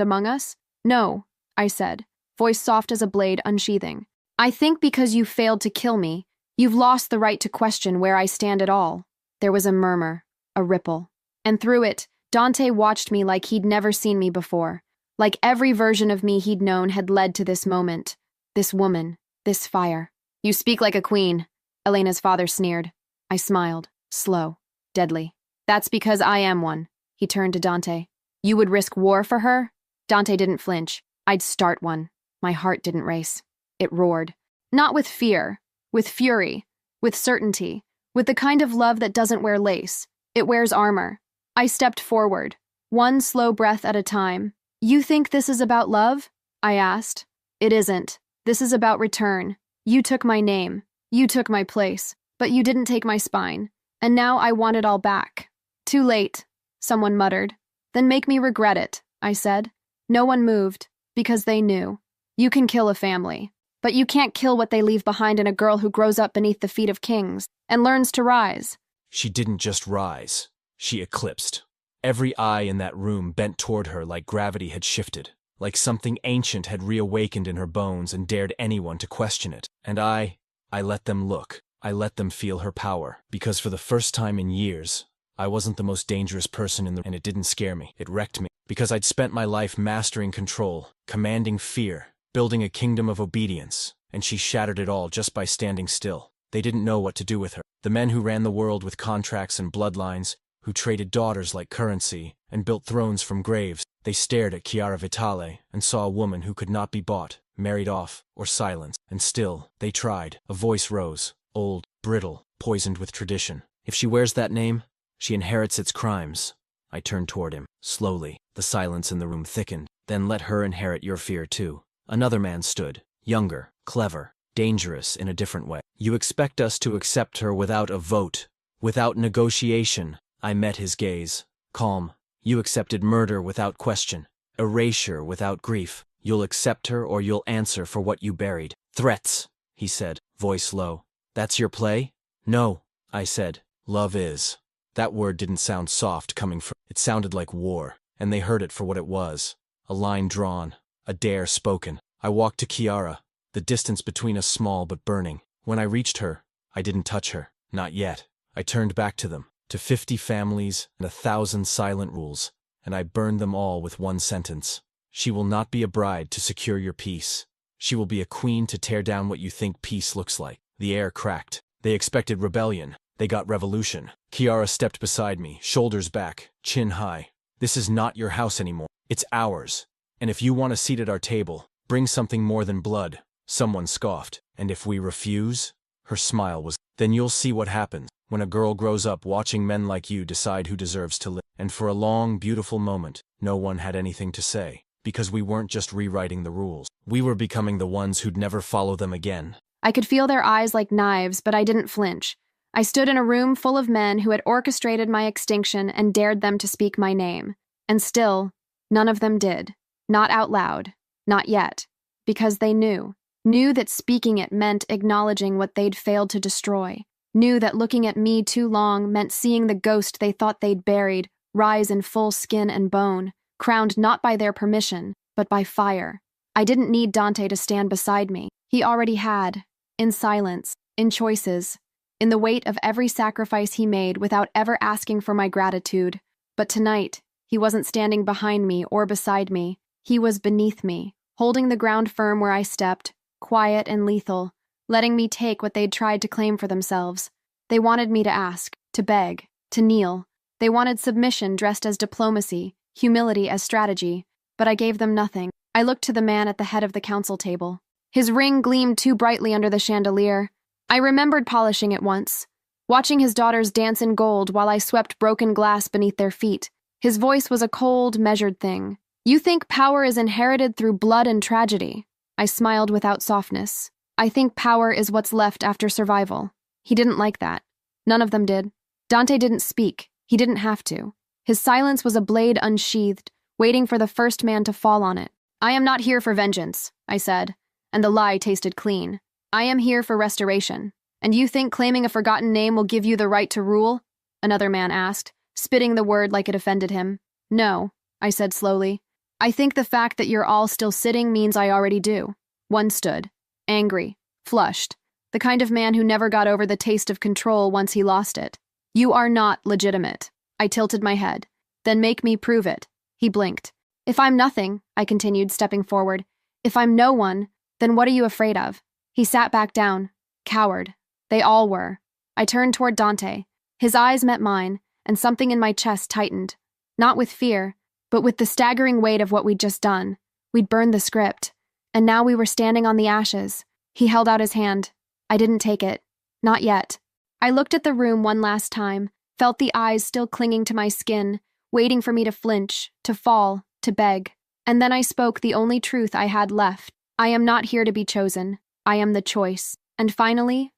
A: among us?" "No," I said, voice soft as a blade unsheathing. "I think because you failed to kill me, you've lost the right to question where I stand at all." There was a murmur, a ripple. And through it, Dante watched me like he'd never seen me before. Like every version of me he'd known had led to this moment. This woman. This fire. "You speak like a queen," Elena's father sneered. I smiled, slow, deadly. "That's because I am one." He turned to Dante. "You would risk war for her?" Dante didn't flinch. "I'd start one." My heart didn't race. It roared. Not with fear, with fury, with certainty, with the kind of love that doesn't wear lace. It wears armor. I stepped forward, one slow breath at a time. "You think this is about love?" I asked. "It isn't. This is about return. You took my name. You took my place. But you didn't take my spine. And now I want it all back." "Too late," someone muttered. "Then make me regret it," I said. No one moved, because they knew. You can kill a family, but you can't kill what they leave behind in a girl who grows up beneath the feet of kings and learns to rise.
B: She didn't just rise. She eclipsed. Every eye in that room bent toward her like gravity had shifted, like something ancient had reawakened in her bones and dared anyone to question it. And I let them look. I let them feel her power, because for the first time in years, I wasn't the most dangerous person in the room, and it didn't scare me. It wrecked me, because I'd spent my life mastering control, commanding fear, building a kingdom of obedience, and she shattered it all just by standing still. They didn't know what to do with her. The men who ran the world with contracts and bloodlines, who traded daughters like currency and built thrones from graves, they stared at Chiara Vitale and saw a woman who could not be bought, married off, or silenced. And still, they tried. A voice rose, old, brittle, poisoned with tradition. "If she wears that name, she inherits its crimes." I turned toward him, slowly. The silence in the room thickened. "Then let her inherit your fear too." Another man stood, younger, clever, dangerous in a different way. "You expect us to accept her without a vote, without negotiation." I met his gaze, calm. "You accepted murder without question, erasure without grief. You'll accept her or you'll answer for what you buried." "Threats," he said, voice low. "That's your play?" "No," I said. "Love is." That word didn't sound soft coming from. It sounded like war, and they heard it for what it was. A line drawn, A dare spoken. I walked to Kiara, the distance between us small but burning. When I reached her, I didn't touch her. Not yet. I turned back to them, to 50 families and 1,000 silent rules, and I burned them all with one sentence. She will not be a bride to secure your peace. She will be a queen to tear down what you think peace looks like. The air cracked. They expected rebellion. They got revolution. Kiara stepped beside me, shoulders back, chin high. This is not your house anymore. It's ours. And if you want a seat at our table, bring something more than blood. Someone scoffed. And if we refuse? Her smile was, then you'll see what happens when a girl grows up watching men like you decide who deserves to live. And for a long, beautiful moment, no one had anything to say. Because we weren't just rewriting the rules. We were becoming the ones who'd never follow them again.
A: I could feel their eyes like knives, but I didn't flinch. I stood in a room full of men who had orchestrated my extinction and dared them to speak my name. And still, none of them did. Not out loud. Not yet. Because they knew. Knew that speaking it meant acknowledging what they'd failed to destroy. Knew that looking at me too long meant seeing the ghost they thought they'd buried rise in full skin and bone, crowned not by their permission, but by fire. I didn't need Dante to stand beside me. He already had. In silence, in choices, in the weight of every sacrifice he made without ever asking for my gratitude. But tonight, he wasn't standing behind me or beside me. He was beneath me, holding the ground firm where I stepped, quiet and lethal, letting me take what they'd tried to claim for themselves. They wanted me to ask, to beg, to kneel. They wanted submission dressed as diplomacy, humility as strategy, but I gave them nothing. I looked to the man at the head of the council table. His ring gleamed too brightly under the chandelier. I remembered polishing it once, watching his daughters dance in gold while I swept broken glass beneath their feet. His voice was a cold, measured thing. You think power is inherited through blood and tragedy? I smiled without softness. I think power is what's left after survival. He didn't like that. None of them did. Dante didn't speak. He didn't have to. His silence was a blade unsheathed, waiting for the first man to fall on it. I am not here for vengeance, I said, and the lie tasted clean. I am here for restoration. And you think claiming a forgotten name will give you the right to rule? Another man asked, spitting the word like it offended him. No, I said slowly. I think the fact that you're all still sitting means I already do. One stood, angry, flushed, the kind of man who never got over the taste of control once he lost it. You are not legitimate. I tilted my head. Then make me prove it. He blinked. If I'm nothing, I continued, stepping forward. If I'm no one, then what are you afraid of? He sat back down. Coward. They all were. I turned toward Dante. His eyes met mine, and something in my chest tightened. Not with fear, but with the staggering weight of what we'd just done. We'd burned the script, and now we were standing on the ashes. He held out his hand. I didn't take it. Not yet. I looked at the room one last time, felt the eyes still clinging to my skin, waiting for me to flinch, to fall, to beg. And then I spoke the only truth I had left. I am not here to be chosen. I am the choice. And finally,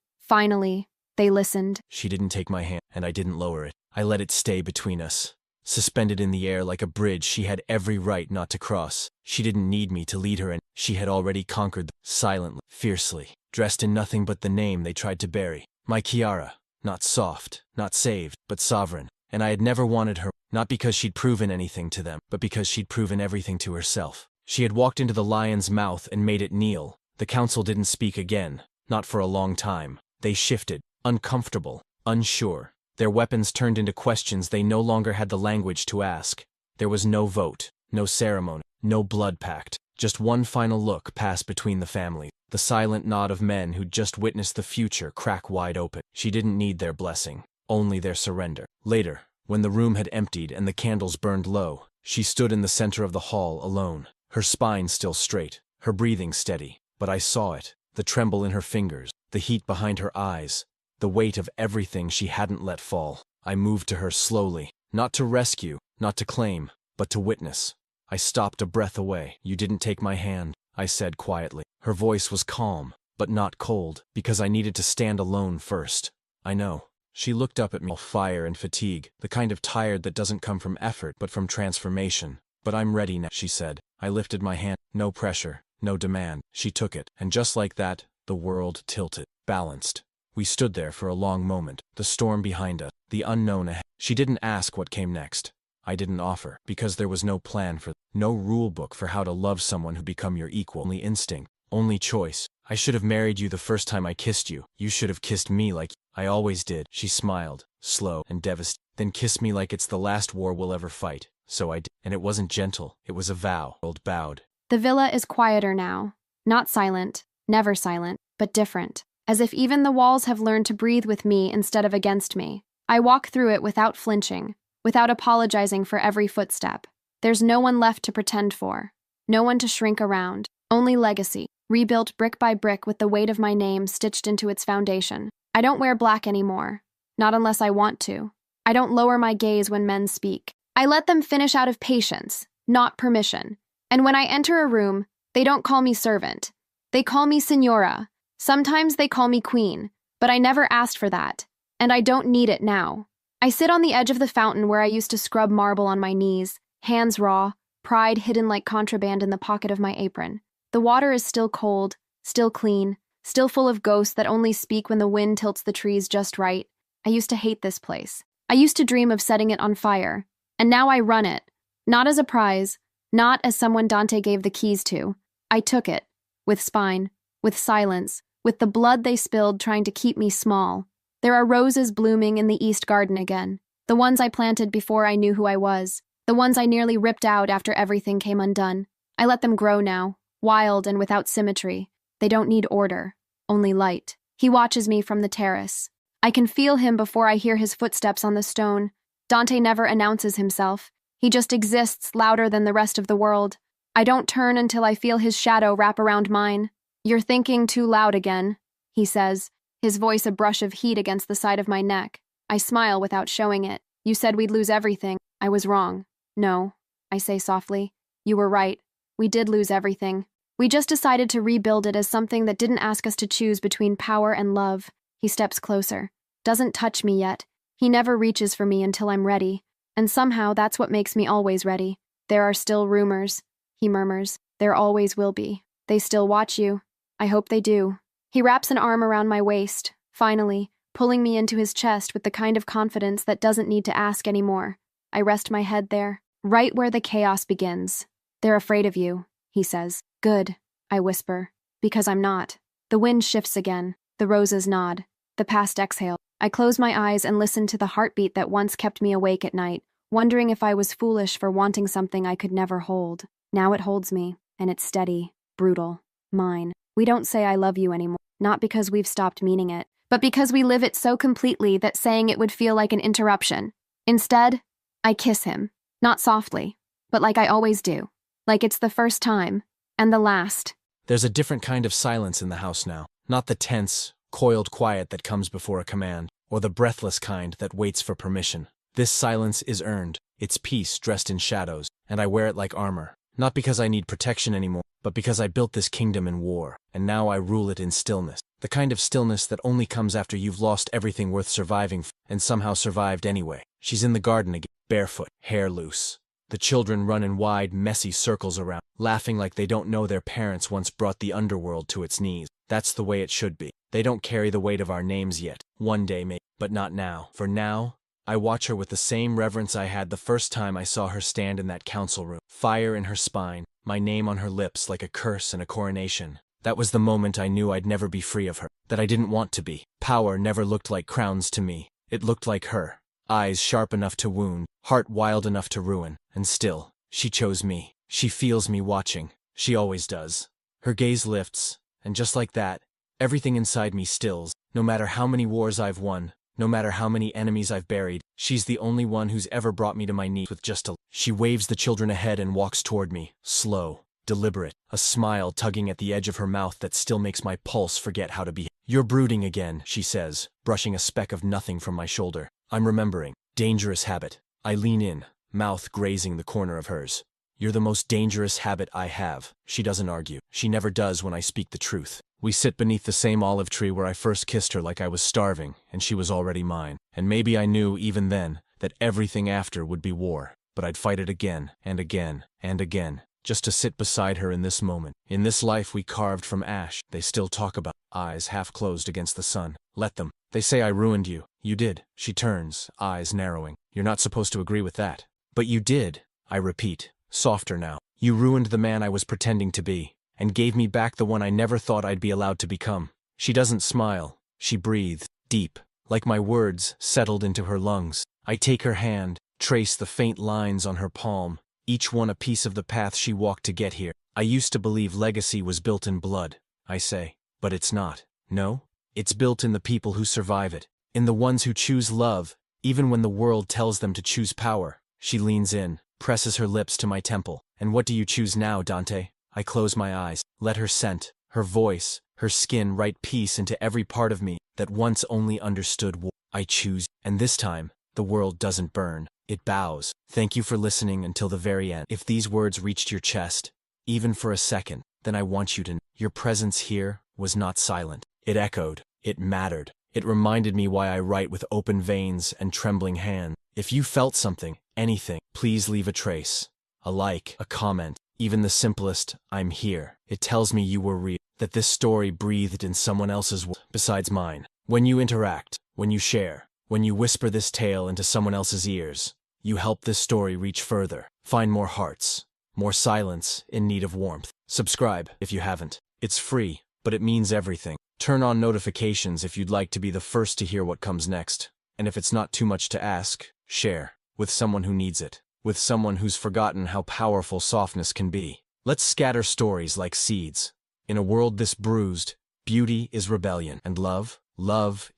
A: they listened.
B: She didn't take my hand, and I didn't lower it. I let it stay between us. Suspended in the air like a bridge she had every right not to cross. She didn't need me to lead her, and she had already conquered them, silently, fiercely, dressed in nothing but the name they tried to bury. My Kiara, not soft, not saved, but sovereign. And I had never wanted her, not because she'd proven anything to them, but because she'd proven everything to herself. She had walked into the lion's mouth and made it kneel. The council didn't speak again, not for a long time. They shifted, uncomfortable, unsure. Their weapons turned into questions they no longer had the language to ask. There was no vote, no ceremony, no blood pact. Just one final look passed between the families. The silent nod of men who'd just witnessed the future crack wide open. She didn't need their blessing, only their surrender. Later, when the room had emptied and the candles burned low, she stood in the center of the hall alone, her spine still straight, her breathing steady. But I saw it, the tremble in her fingers, the heat behind her eyes, the weight of everything she hadn't let fall. I moved to her slowly, not to rescue, not to claim, but to witness. I stopped a breath away. You didn't take my hand, I said quietly. Her voice was calm, but not cold, because I needed to stand alone first. I know. She looked up at me, all fire and fatigue, the kind of tired that doesn't come from effort but from transformation. But I'm ready now, she said. I lifted my hand. No pressure, no demand. She took it, and just like that, the world tilted, balanced. We stood there for a long moment, the storm behind us, the unknown ahead. She didn't ask what came next. I didn't offer, because there was no plan no rule book for how to love someone who become your equal. Only instinct, only choice. I should have married you the first time I kissed you. You should have kissed me like I always did. She smiled, slow and devastated. Then kiss me like it's the last war we'll ever fight. So I did. And it wasn't gentle, it was a vow. Old bowed.
A: The villa is quieter now. Not silent, never silent, but different. As if even the walls have learned to breathe with me instead of against me. I walk through it without flinching, without apologizing for every footstep. There's no one left to pretend for. No one to shrink around. Only legacy, rebuilt brick by brick with the weight of my name stitched into its foundation. I don't wear black anymore. Not unless I want to. I don't lower my gaze when men speak. I let them finish out of patience, not permission. And when I enter a room, they don't call me servant. They call me Signora. Sometimes they call me queen, but I never asked for that, and I don't need it now. I sit on the edge of the fountain where I used to scrub marble on my knees, hands raw, pride hidden like contraband in the pocket of my apron. The water is still cold, still clean, still full of ghosts that only speak when the wind tilts the trees just right. I used to hate this place. I used to dream of setting it on fire, and now I run it. Not as a prize, not as someone Dante gave the keys to. I took it, with spine, with silence, with the blood they spilled trying to keep me small. There are roses blooming in the East Garden again, the ones I planted before I knew who I was, the ones I nearly ripped out after everything came undone. I let them grow now, wild and without symmetry. They don't need order, only light. He watches me from the terrace. I can feel him before I hear his footsteps on the stone. Dante never announces himself. He just exists louder than the rest of the world. I don't turn until I feel his shadow wrap around mine. "You're thinking too loud again," he says, his voice a brush of heat against the side of my neck. I smile without showing it. "You said we'd lose everything. I was wrong." "No," I say softly. "You were right. We did lose everything. We just decided to rebuild it as something that didn't ask us to choose between power and love." He steps closer. Doesn't touch me yet. He never reaches for me until I'm ready. And somehow that's what makes me always ready. "There are still rumors," he murmurs. "There always will be. They still watch you. I hope they do." He wraps an arm around my waist, finally, pulling me into his chest with the kind of confidence that doesn't need to ask anymore. I rest my head there, right where the chaos begins. "They're afraid of you," he says. "Good," I whisper, "because I'm not." The wind shifts again. The roses nod. The past exhale. I close my eyes and listen to the heartbeat that once kept me awake at night, wondering if I was foolish for wanting something I could never hold. Now it holds me, and it's steady, brutal, mine. We don't say "I love you" anymore, not because we've stopped meaning it, but because we live it so completely that saying it would feel like an interruption. Instead, I kiss him, not softly, but like I always do, like it's the first time, and the last.
B: There's a different kind of silence in the house now, not the tense, coiled quiet that comes before a command, or the breathless kind that waits for permission. This silence is earned, it's peace dressed in shadows, and I wear it like armor. Not because I need protection anymore, but because I built this kingdom in war, and now I rule it in stillness. The kind of stillness that only comes after you've lost everything worth surviving and somehow survived anyway. She's in the garden again, barefoot, hair loose. The children run in wide, messy circles around, laughing like they don't know their parents once brought the underworld to its knees. That's the way it should be. They don't carry the weight of our names yet. One day maybe, but not now. For now, I watch her with the same reverence I had the first time I saw her stand in that council room. Fire in her spine, my name on her lips like a curse and a coronation. That was the moment I knew I'd never be free of her, that I didn't want to be. Power never looked like crowns to me. It looked like her. Eyes sharp enough to wound, heart wild enough to ruin. And still, she chose me. She feels me watching. She always does. Her gaze lifts, and just like that, everything inside me stills. No matter how many wars I've won, no matter how many enemies I've buried, she's the only one who's ever brought me to my knees with just a... She waves the children ahead and walks toward me, slow, deliberate, a smile tugging at the edge of her mouth that still makes my pulse forget how to be. "You're brooding again," she says, brushing a speck of nothing from my shoulder. I'm remembering. Dangerous habit. I lean in, mouth grazing the corner of hers. "You're the most dangerous habit I have." She doesn't argue. She never does when I speak the truth. We sit beneath the same olive tree where I first kissed her like I was starving, and she was already mine. And maybe I knew, even then, that everything after would be war. But I'd fight it again, and again, and again, just to sit beside her in this moment. In this life we carved from ash, they still talk about. Eyes half closed against the sun. Let them. They say I ruined you. You did. She turns, eyes narrowing. You're not supposed to agree with that. But you did, I repeat, softer now. You ruined the man I was pretending to be, and gave me back the one I never thought I'd be allowed to become. She doesn't smile. She breathed, deep, like my words settled into her lungs. I take her hand, trace the faint lines on her palm, each one a piece of the path she walked to get here. I used to believe legacy was built in blood, I say, but it's not. No? It's built in the people who survive it, in the ones who choose love, even when the world tells them to choose power. She leans in, presses her lips to my temple. And what do you choose now, Dante? I close my eyes, let her scent, her voice, her skin write peace into every part of me that once only understood war. I choose, and this time, the world doesn't burn. It bows. Thank you for listening until the very end. If these words reached your chest, even for a second, then I want you to know your presence here was not silent. It echoed. It mattered. It reminded me why I write with open veins and trembling hands. If you felt something, anything, please leave a trace. A like, a comment, even the simplest, I'm here. It tells me you were real, that this story breathed in someone else's world besides mine. When you interact, when you share, when you whisper this tale into someone else's ears, you help this story reach further, find more hearts, more silence in need of warmth. Subscribe if you haven't. It's free, but it means everything. Turn on notifications if you'd like to be the first to hear what comes next. And if it's not too much to ask, share with someone who needs it, with someone who's forgotten how powerful softness can be. Let's scatter stories like seeds. In a world this bruised, beauty is rebellion, and love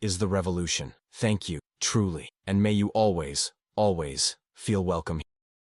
B: is the revolution. Thank you, truly, and may you always, always feel welcome.